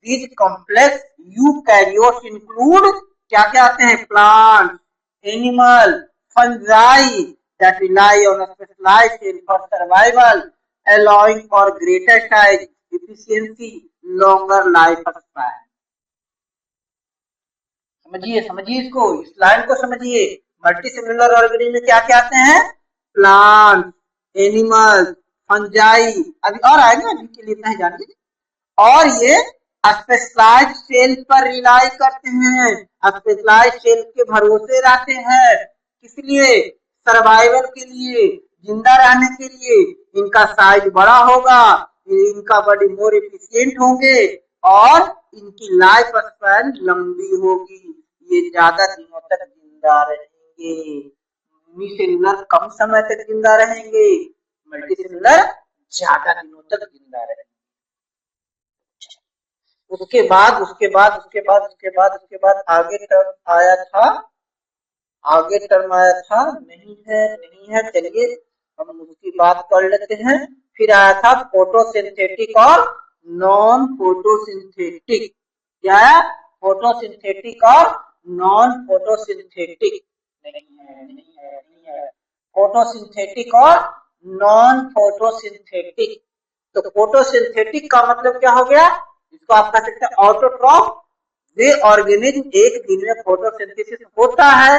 दीज कॉम्प्लेक्स यूकैरियोट्स इंक्लूड, क्या क्या आते हैं, plant, animal, fungi that rely on a specialized cell for survival, allowing for greater size, efficiency, longer lifespan। समझिए समझिए इसको, इस लाइन को समझिए। मल्टी सेलुलर ऑर्गेनिज्म में क्या क्या आते हैं, प्लांट, एनिमल, फंजाई, अभी और आएगा, अभी के लिए इतना ही जानिए। और ये स्पेशलाइज्ड सेल पर रिलाई करते हैं, स्पेशलाइज्ड सेल के भरोसे रहते हैं, इसलिए सर्वाइवल के लिए, जिंदा रहने के लिए। इनका साइज बड़ा होगा, इनका बॉडी मोर एफिशिएंट होंगे, और इनकी लाइफ स्पैन लंबी होगी, ये ज्यादा दिनों तक जिंदा रहेंगे। यूनिसेलुलर कम समय तक जिंदा रहेंगे, मल्टीसेलुलर ज्यादा दिनों तक जिंदा रहेंगे। उसके बाद आगे टर्म आया था, आगे टर्म आया था, नहीं है, चलिए हम उसकी बात कर लेते हैं। फिर आया था फोटोसिंथेटिक और नॉन फोटोसिंथेटिक। क्या है, फोटोसिंथेटिक और नॉन फोटोसिंथेटिक। नहीं है, फोटोसिंथेटिक और नॉन फोटोसिंथेटिक। तो फोटोसिंथेटिक का मतलब क्या हो गया, इसको आप कह सकते हैं ऑटोट्रॉफ, वे ऑर्गेनिज्म एक दिन में फोटोसिंथेसिस होता है।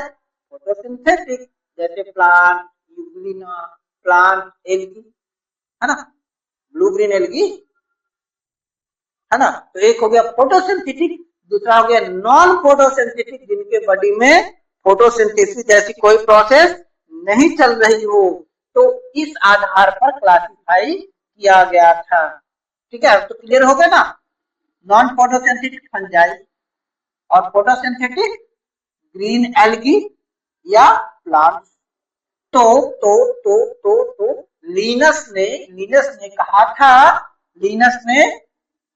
फोटोसिंथेटिक जैसे प्लांट, यूग्लिना, प्लांट एल्गी, है ना, ब्लू ग्रीन एल्गी, है ना। तो एक हो गया फोटोसिंथेटिक, दूसरा हो गया नॉन फोटोसिंथेटिक, जिनके बॉडी में फोटोसिंथेसिस जैसी कोई प्रोसेस नहीं चल रही हो। तो इस आधार पर क्लासिफाई किया गया था। ठीक है, तो क्लियर हो गया ना। नॉन फोटोसिंथेटिक फंजाई और फोटोसिंथेटिक ग्रीन एल्गी या प्लांट। तो लिनस ने कहा था, लिनस ने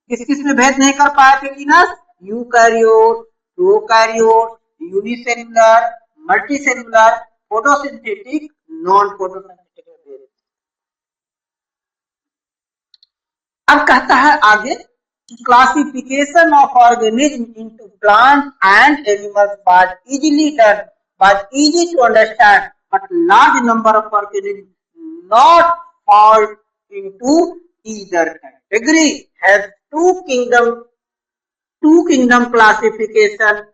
किस किस में भेद नहीं कर पाए थे Linus, eukaryote, prokaryote, unicellular, multicellular, photosynthetic, non photosynthetic में भेद। अब कहता है आगे, classification of organism into plant and animals was easy to understand, but large number of organisms not fall into either category has two kingdom classification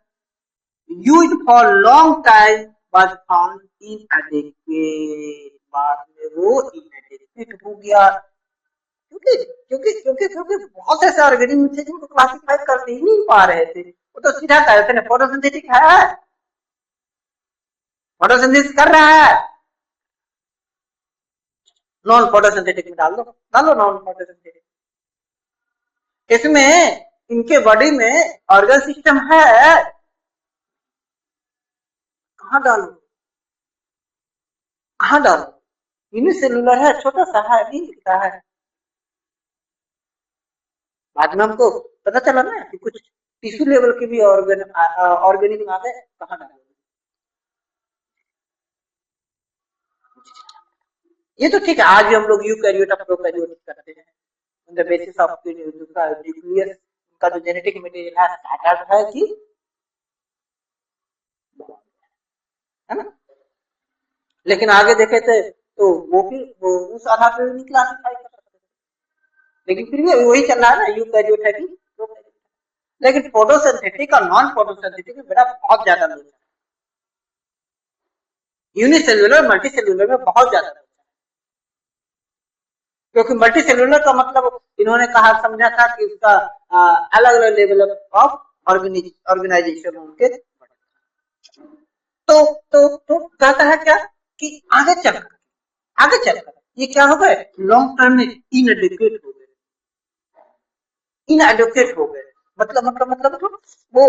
used for long time was found inadequate। बाद में वो inadequate हो गया, क्योंकि बहुत ऐसे organism थे जिनको क्लासिफाई कर ही नहीं पा रहे थे। वो तो सीधा कह रहे थे ना फोटोसिंथेटिक है, फोटोसिंथेसिस कर रहा है, नॉन फोटोसिंथेटिक में डालो नॉन फोटोसिंथेटिक। इसमें इनके बॉडी में ऑर्गन सिस्टम है, कहाँ डालो, यूनिसेलुलर है, छोटा सा है, नहीं दिखता है। बाद में हमको पता चला ना कि कुछ टिश्यू लेवल के भी ऑर्गेनिज्म आ गए, कहाँ डाले। ये तो ठीक है, आज भी हम लोग यूकैरियोट और प्रोकैरियोट करते हैं, on the basis of nucleus का जो जेनेटिक मटेरियल है स्कैटर्ड है कि, है ना। लेकिन आगे देखे थे तो वो भी वो उस आधार पे नहीं क्लासिफाई कर सकते, लेकिन फिर भी वही चल रहा है ना, यूकैरियोट है कि प्रोकैरियोट। लेकिन फोटोसिंथेटिक और नॉन फोटोसिंथेटिक में बेटा बहुत ज्यादा लोग है, यूनिसेल्युलर मल्टीसेल्युलर में बहुत ज्यादा लोग है। क्योंकि मल्टीसेल्युलर का मतलब इन्होंने कहा समझा था कि उसका अलग अलग लेवल ऑफ ऑर्गेनाइजेशन उनके। तो कहता है क्या कि आगे चलकर ये क्या हो गए, लॉन्ग टर्म में इनएडुकेट हो गए, इनएडुकेट हो गए। मतलब वो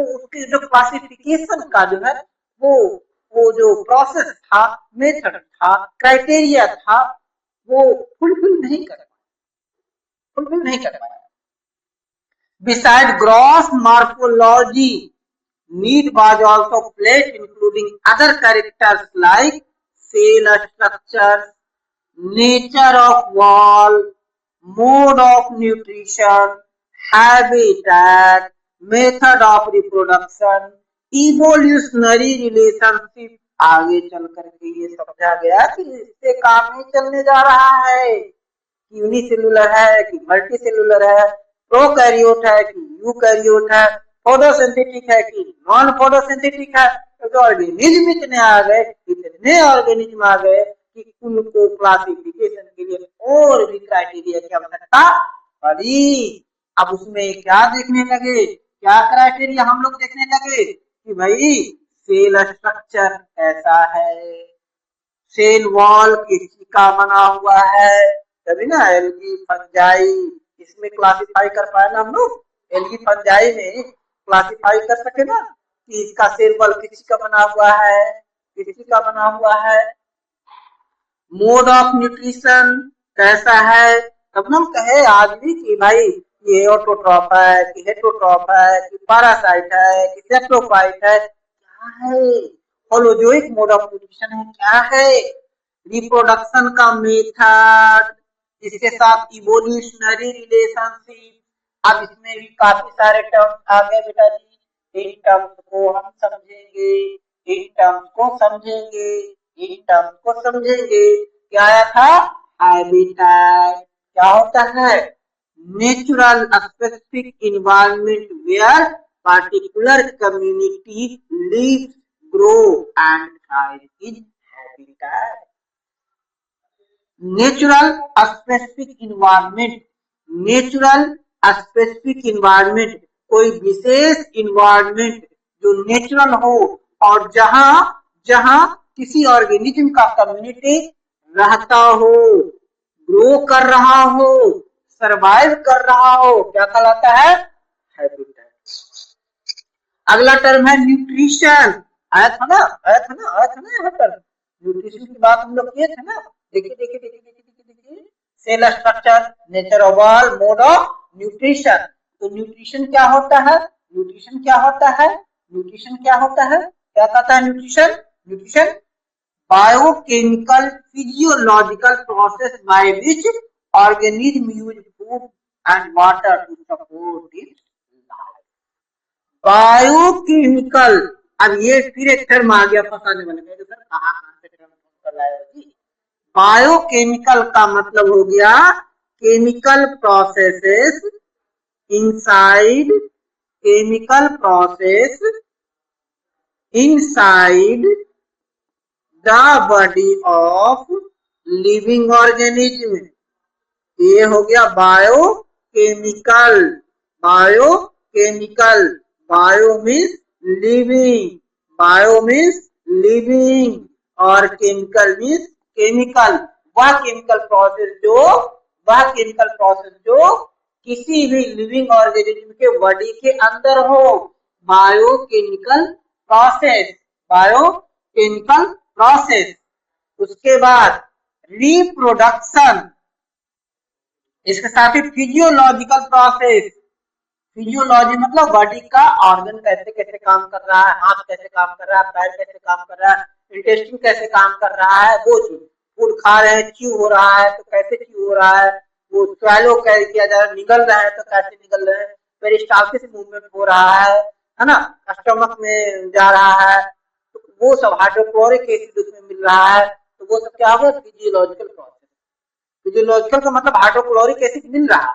उसकी जो क्लासिफिकेशन का जो है वो जो प्रोसेस था, मेथड था, क्राइटेरिया था, वो फुलफिल नहीं कर पाया। Besides gross morphology, need was also played, including other characters like cell structure, nature of wall, mode of nutrition, habitat, method of reproduction, evolutionary relationship। आगे चल करके ये समझा गया कि इससे काम नहीं चलने जा रहा है, यूनिसेलुलर है कि मल्टीसेलुलर है, प्रोकैरियोट है कि यूकैरियोट है, फोटोसिंथेटिक है कि नॉन फोटोसिंथेटिक है। तो ऑर्गेनिज्म इतने आ गए, इतने ऑर्गेनिज्म आ गए कि उनको क्लासिफिकेशन के लिए और भी क्राइटेरिया की आवश्यकता पड़ी। अब उसमें क्या देखने लगे, क्या क्राइटेरिया हम लोग देखने लगे कि भाई सेल स्ट्रक्चर कैसा है, सेल वॉल किसी का बना हुआ है, तभी ना एल्गी फंजाई इसमें क्लासिफाई कर पाए ना हम लोग, एल्गी फंजाई में क्लासिफाई कर सके ना कि इसका सेल वॉल किसी का बना हुआ है, किसी का बना हुआ है। मोड ऑफ न्यूट्रिशन कैसा है, तब ना हम कहे आज भी कि भाई ये ऑटोट्रॉफ है कि हेटरोट्रॉफ है कि पैरासाइट है कि सेप्रोफाइट है, क्या है। होलोजोइक मोड ऑफ न्यूट्रिशन है, क्या है। रिप्रोडक्शन का मेथड, इसके साथ इवोल्यूशनरी रिलेशनशिप। अब इसमें भी काफी सारे टर्म्स आ गए बेटा जी, इन टर्म्स को हम समझेंगे, इन टर्म्स को समझेंगे, इन टर्म्स को समझेंगे। क्या आया था, हैबिटेट क्या होता है, natural specific environment where particular community lives, grow and thrive in habitat. Natural specific environment, natural specific environment कोई विशेष इन्वायरमेंट जो नेचुरल हो और जहां जहां किसी ऑर्गेनिज्म का कम्युनिटी रहता हो, ग्रो कर रहा हो, सरवाइव कर रहा हो, क्या कहलाता है, हैबिटेट। अगला टर्म है न्यूट्रिशन। आया था ना, आया था ना, आया था ना यहाँ पर न्यूट्रिशन की बात हम लोग किए थे ना। देखिए देखिए देखिए देखिए देखिए, cell structure, nature of wall, mode of nutrition. तो न्यूट्रिशन क्या होता है, न्यूट्रिशन क्या होता है, न्यूट्रिशन क्या होता है, क्या कहता है nutrition, nutrition biochemical physiological process by which organism use food and water to support its life. Biochemical, अब ये फिर एक टर्म आ गया फंसाने वाले में, सर कहाँ से टर्म लाया जी। बायोकेमिकल का मतलब हो गया chemical processes inside, chemical process inside the body of living organism. ये हो गया biochemical, biochemical, bio means living, bio means living और केमिकल मीन्स केमिकल। वह केमिकल प्रोसेस जो, वह केमिकल प्रोसेस जो किसी भी लिविंग ऑर्गेनिज्म के बॉडी के अंदर हो, बायोकेमिकल प्रोसेस, बायोकेमिकल प्रोसेस। उसके बाद रिप्रोडक्शन, इसके साथ ही फिजियोलॉजिकल प्रोसेस, फिजियोलॉजी मतलब बॉडी का ऑर्गन कैसे कैसे काम कर रहा है, हाथ कैसे काम कर रहा है, पैर कैसे काम कर रहा है, इंटेस्टाइन कैसे काम कर रहा है, वो चीज। फूड खा रहे हैं, च्यू हो रहा है तो कैसे च्यू हो रहा है, वो स्वेलो कैसे किया जा रहा है, निगल रहा है तो कैसे निगल रहे हैं, पेरिस्टाल्सिस मूवमेंट हो रहा है ना, स्टमक में जा रहा है, तो वो सब हाइड्रोक्लोरिक एसिड उसमें मिल रहा है, तो वो सब क्या होगा, फिजियोलॉजिकल प्रोसेस। फिजियोलॉजिकल का मतलब हाइड्रोक्लोरिक एसिड मिल रहा है।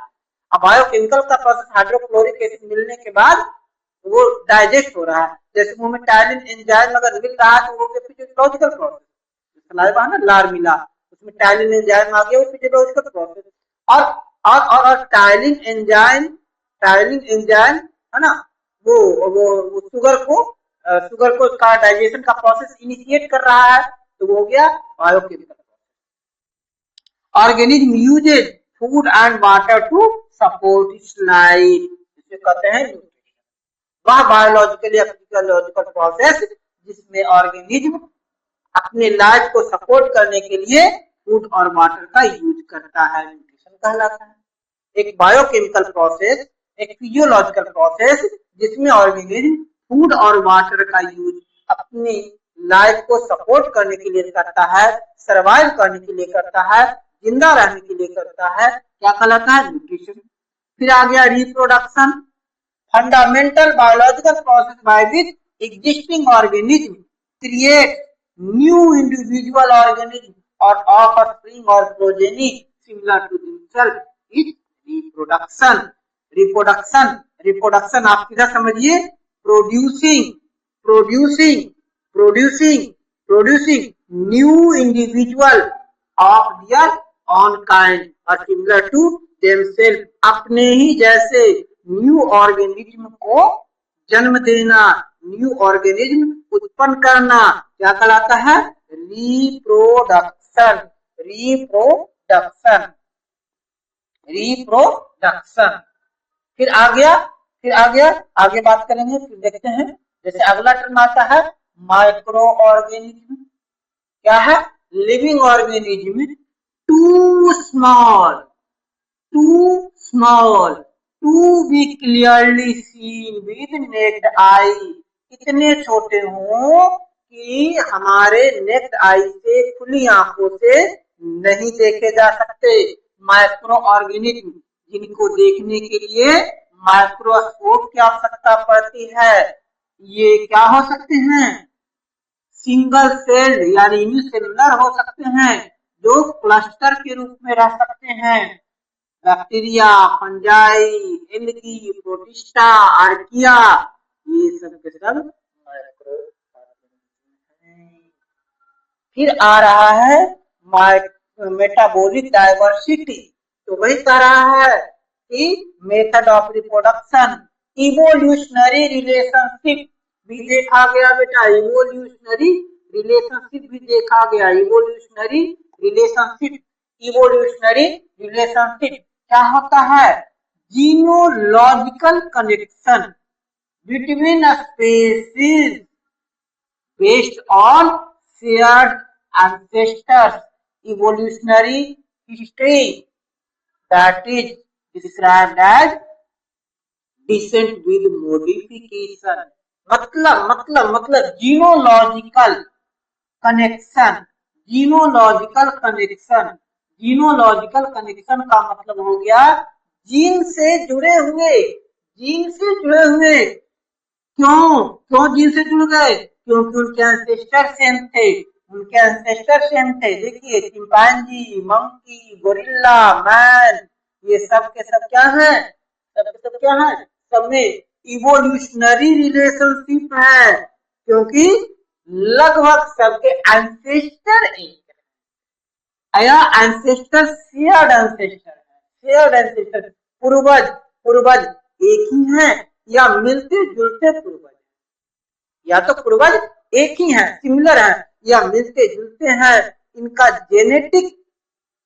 अब बायोकेमिकल का प्रोसेस, हाइड्रोक्लोरिक एसिड मिलने के बाद वो डाइजेस्ट हो रहा है। जैसे मुंह में टायलिन एंजाइम अगर मिल रहा है तो वो फिजियोलॉजिकल प्रोसेस, लार मिला उसमें टायलिन एंजाइम आ गया, वो फिजियोलॉजिकल प्रोसेस। और टायलिन एंजाइम है ना, वो शुगर को का डाइजेशन का प्रोसेस इनिशिएट कर रहा है, तो वो हो गया biochemical. Organism uses food and water to support its life, इसे कहते हैं न्यूट्रिशन। वह बायोलॉजिकल या फिजियोलॉजिकल प्रोसेस जिसमें ऑर्गेनिज्म अपने लाइफ को सपोर्ट करने के लिए फूड और वाटर का यूज करता है, न्यूट्रिशन कहलाता है। एक बायोकेमिकल प्रोसेस, एक फिजियोलॉजिकल प्रोसेस जिसमें ऑर्गेनिज्म फूड और वाटर का यूज अपनी लाइफ को सपोर्ट करने के लिए करता है, सर्वाइव करने के लिए करता है, जिंदा रहने के लिए करता है, क्या कहलाता है, न्यूट्रिशन। फिर आ गया reproduction, fundamental biological process by which existing organism create new individual organism और ऑफस्प्रिंग और progeny similar to themselves is reproduction. Reproduction आप किधर समझिए, producing new individual of their own kind और सिमिलर टू देमसेल्फ, अपने ही जैसे न्यू ऑर्गेनिज्म को जन्म देना, न्यू ऑर्गेनिज्म उत्पन्न करना, क्या कहलाता है, रिप्रोडक्शन। फिर आ गया आगे बात करेंगे, फिर देखते हैं। जैसे अगला टर्म आता है माइक्रो ऑर्गेनिज्म, क्या है, living organism too small to be clearly seen with naked eye, इतने छोटे हों कि हमारे नेक्ड आई से, खुली आंखों से नहीं देखे जा सकते। माइक्रो ऑर्गेनिज्म जिनको देखने के लिए माइक्रोस्कोप की आवश्यकता पड़ती है, ये क्या हो सकते हैं, सिंगल सेल यानी यूनिसेलुलर हो सकते हैं, जो क्लस्टर के रूप में रह सकते हैं। Bacteria, fungi, algae, protista, archaea, ये सब के सब माइक्रो ऑर्गेनिज्म हैं। फिर आ रहा है मेटाबॉलिक डाइवर्सिटी, तो वही कह रहा है कि method of reproduction, evolutionary relationship भी देखा गया बेटा, इवोल्यूशनरी रिलेशनशिप भी देखा गया। इवोल्यूशनरी रिलेशनशिप क्या होता है, genealogical connection between species based on shared ancestors, evolutionary history that is described as descent with modification। मतलब जीनोलॉजिकल कनेक्शन का मतलब हो गया जीन से जुड़े हुए। क्यों जीन से जुड़ गए, क्योंकि उनके एंसेस्टर सेम थे। देखिए चिंपैंजी, मंकी, गोरिल्ला, मैन, ये सब के सब क्या है, सब में इवोल्यूशनरी रिलेशनशिप है, क्योंकि लगभग सबके एंसेस्टर एक है, एंसेस्टर शेयर्ड एंसेस्टर, पूर्वज एक ही है या मिलते जुलते पूर्वज, या तो पूर्वज एक ही है, सिमिलर है, या मिलते जुलते हैं, इनका जेनेटिक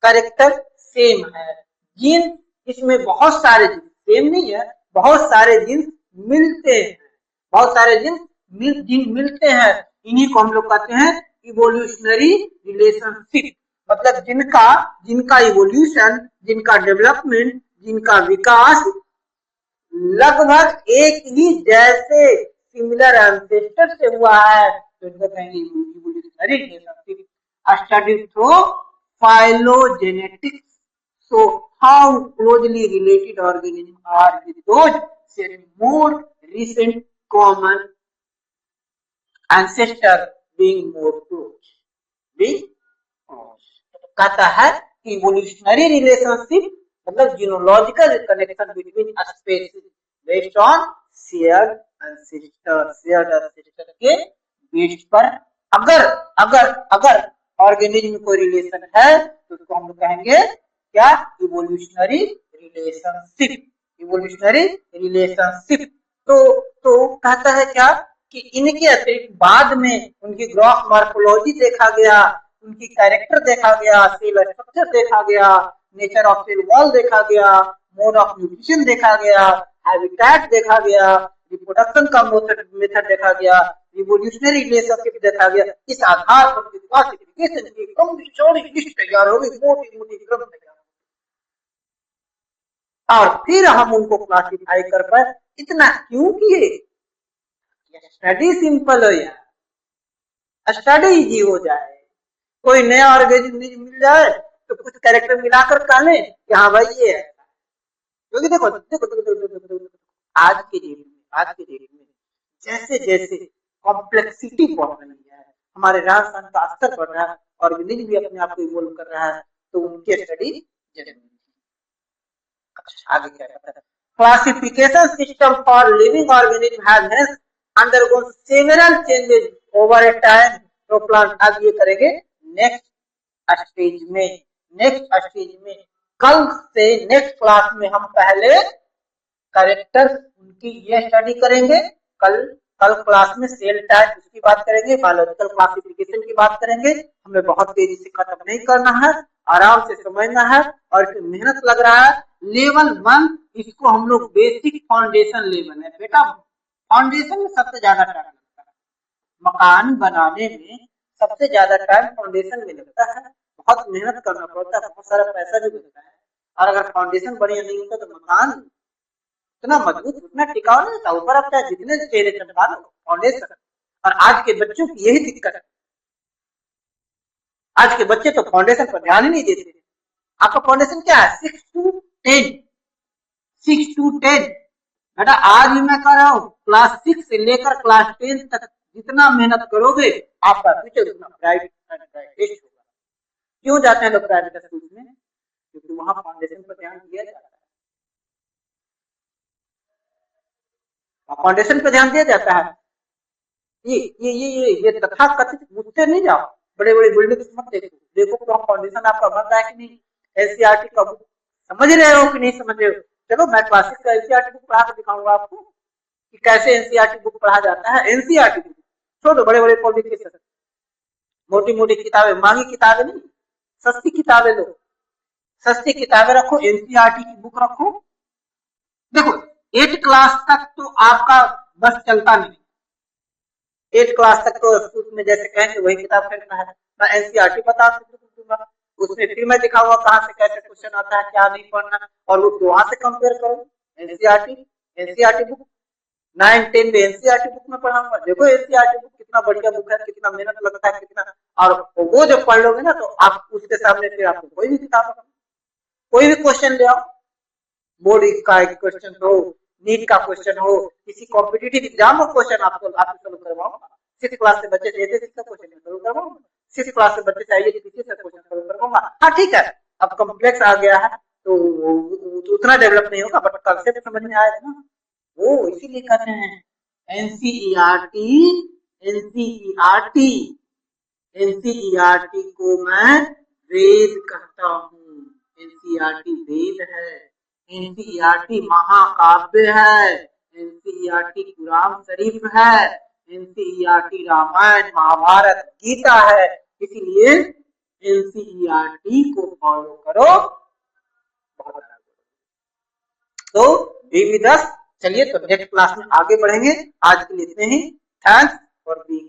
कैरेक्टर सेम है। जीन इसमें बहुत सारे जीन सेम नहीं है, बहुत सारे जीन मिलते हैं, इन्हीं को हम लोग कहते हैं इवोल्यूशनरी रिलेशनशिप। मतलब जिनका इवोल्यूशन, जिनका डेवलपमेंट, जिनका विकास लगभग एक ही जैसे सिमिलर एंसेस्टर से हुआ है, तो इनको कहेंगे evolutionary relationship. Studied through phylogenetics, so how closely related organisms are with those sharing more recent common ancestor being more close, being close. कहता है कि इवोल्यूशनरी रिलेशनशिप मतलब genealogical connection between species based on shared ancestor के base पर अगर अगर अगर organism में कोई रिलेशन है तो उसको हम लोग कहेंगे क्या, इवोल्यूशनरी रिलेशनशिप, इवोल्यूशनरी रिलेशनशिप। तो कहता है क्या कि इनके अतिरिक्त बाद में उनकी ग्रॉस मॉर्फोलॉजी देखा गया, उनकी कैरेक्टर देखा गया, सेल स्ट्रक्चर देखा गया, नेचर ऑफ सेल वॉल देखा गया, मोड ऑफ न्यूट्रिशन देखा गया, हैबिटेट देखा गया, रिप्रोडक्शन का मेथड देखा गया, इवोल्यूशनरी रिलेशनशिप देखा गया। इस आधार पर क्लासिफिकेशन की लंबी चौड़ी लिस्ट तैयार होगी, मोटी मोटी क्रम तैयार, और फिर हम उनको क्लासिफाई कर पाए। इतना क्यों किए? स्टडी सिंपल हो यार, स्टडी इजी हो जाए, कोई नया ऑर्गेनिज्म मिल जाए तो कुछ कैरेक्टर मिलाकर कह ले कि हाँ भाई ये है। क्योंकि देखो देखो देखो देखो देखो देखो आज के डेट में जैसे जैसे कॉम्प्लेक्सिटी बढ़ रही है, हमारे रहन सहन का स्तर बढ़ रहा है, ऑर्गेनिज्म भी अपने आप को इवॉल्व कर रहा है, तो उनकी स्टडी जरूरी है। आगे क्या कहता है, classification system for living organism has hence undergone several changes over A time. तो प्लांट अब ये करेंगे नेक्स्ट स्टेज में कल से नेक्स्ट क्लास में हम पहले कैरेक्टर्स उनकी ये स्टडी करेंगे। कल क्लास में सेल टाइप उसकी बात करेंगे, बायोलॉजिकल क्लासिफिकेशन की बात करेंगे। हमें बहुत तेजी से खत्म नहीं करना है, आराम से समझना है, और इसमें मेहनत लग रहा है। लेवल 1 इसको हम लोग बेसिक फाउंडेशन लेवल है बेटा, फाउंडेशन में सबसे ज्यादा टाइम लगता है, मकान बनाने में सबसे ज्यादा टाइम फाउंडेशन में लगता है, बहुत मेहनत करना पड़ता है, बहुत सारा पैसा भी लगता है, और अगर फाउंडेशन बढ़िया नहीं होता तो मकान उतना मजबूत उतना टिकाऊ नहीं होता, ऊपर आप चाहे जितने चेहरे चमका लो फाउंडेशन। और आज के बच्चों की यही दिक्कत है, आज के बच्चे तो फाउंडेशन पर ध्यान ही नहीं देते। आपका फाउंडेशन क्या है, 6 to 10, 6 to 10 बेटा। आज भी मैं कह रहा हूँ क्लास 6 से लेकर क्लास 10 तक जितना मेहनत करोगे आपका फ्यूचर उतना ब्राइट ब्राइटेस्ट होगा। क्यों जाते हैं लोग प्राइवेट स्कूल में? क्योंकि वहां फाउंडेशन पर ध्यान दिया जाता है, फाउंडेशन पर ध्यान दिया जाता है। ये तथाकथित मुझसे नहीं जाओ, बड़े बड़े बिल्डिंग मत देखो, देखो तो फाउंडेशन आपका बन रहा है कि नहीं, एनसीईआरटी का बुक समझ रहे हो कि नहीं समझ रहे हो। चलो मैं क्लासिक का एनसीईआरटी बुक पढ़ा कर दिखाऊंगा आपको कि कैसे एनसीईआरटी बुक पढ़ा जाता है। एनसीईआरटी बुक छोड़ो, बड़े बड़े पब्लिकेशन, मोटी मोटी किताबें, महंगी किताबें नहीं, सस्ती किताबें लो, सस्ती किताबें रखो, एनसीईआरटी की बुक रखो। देखो 8 क्लास तक तो आपका बस चलता नहीं, 8 क्लास तक तो स्कूल में जैसे कहेंगे वही किताब खरीदना है। मैं एनसीईआरटी बता दूंगा, उसमें फिर मैं दिखाऊंगा कहाँ से कैसे क्वेश्चन आता है, क्या नहीं पढ़ना, और वो वहां से कंपेयर करो। एनसीईआरटी बुक 9, 10 में एनसीईआरटी बुक में पढ़ाऊंगा, देखो एनसीईआरटी बुक कितना बढ़िया बुक है, कितना मेहनत लगता है, कितना, और वो जब पढ़ लोगे ना तो आप उसके सामने फिर आपको कोई भी किताब, कोई भी क्वेश्चन ले आओ, बोर्ड का क्वेश्चन हो, नीट का क्वेश्चन हो, किसी कॉम्पिटिटिव एग्जाम का क्वेश्चन आपको सोल्व करवाऊंगा। 6 क्लास से बच्चे जैसे का क्वेश्चन सोल्व करवाऊंगा, 6 क्लास से बच्चे चाहिए कि किसी से क्वेश्चन सोल्व करवाऊंगा। हाँ ठीक है, अब कॉम्प्लेक्स आ गया है तो उतना डेवलप नहीं होगा, बट कंसेप्ट समझ में आएगा ना, वो इसीलिए कहते हैं एनसीईआरटी। एनसीईआरटी एनसीईआरटी को मैं वेद कहता हूँ, एनसीईआरटी वेद है, एनसीईआरटी महाकाव्य है, एनसीईआरटी कुरान शरीफ है, एनसीईआरटी रामायण महाभारत गीता है। इसलिए एनसीईआरटी को फॉलो करो। तो भी 10, चलिए तो नेक्स्ट क्लास में आगे बढ़ेंगे, आज के लिए इतने ही। Thanks for being.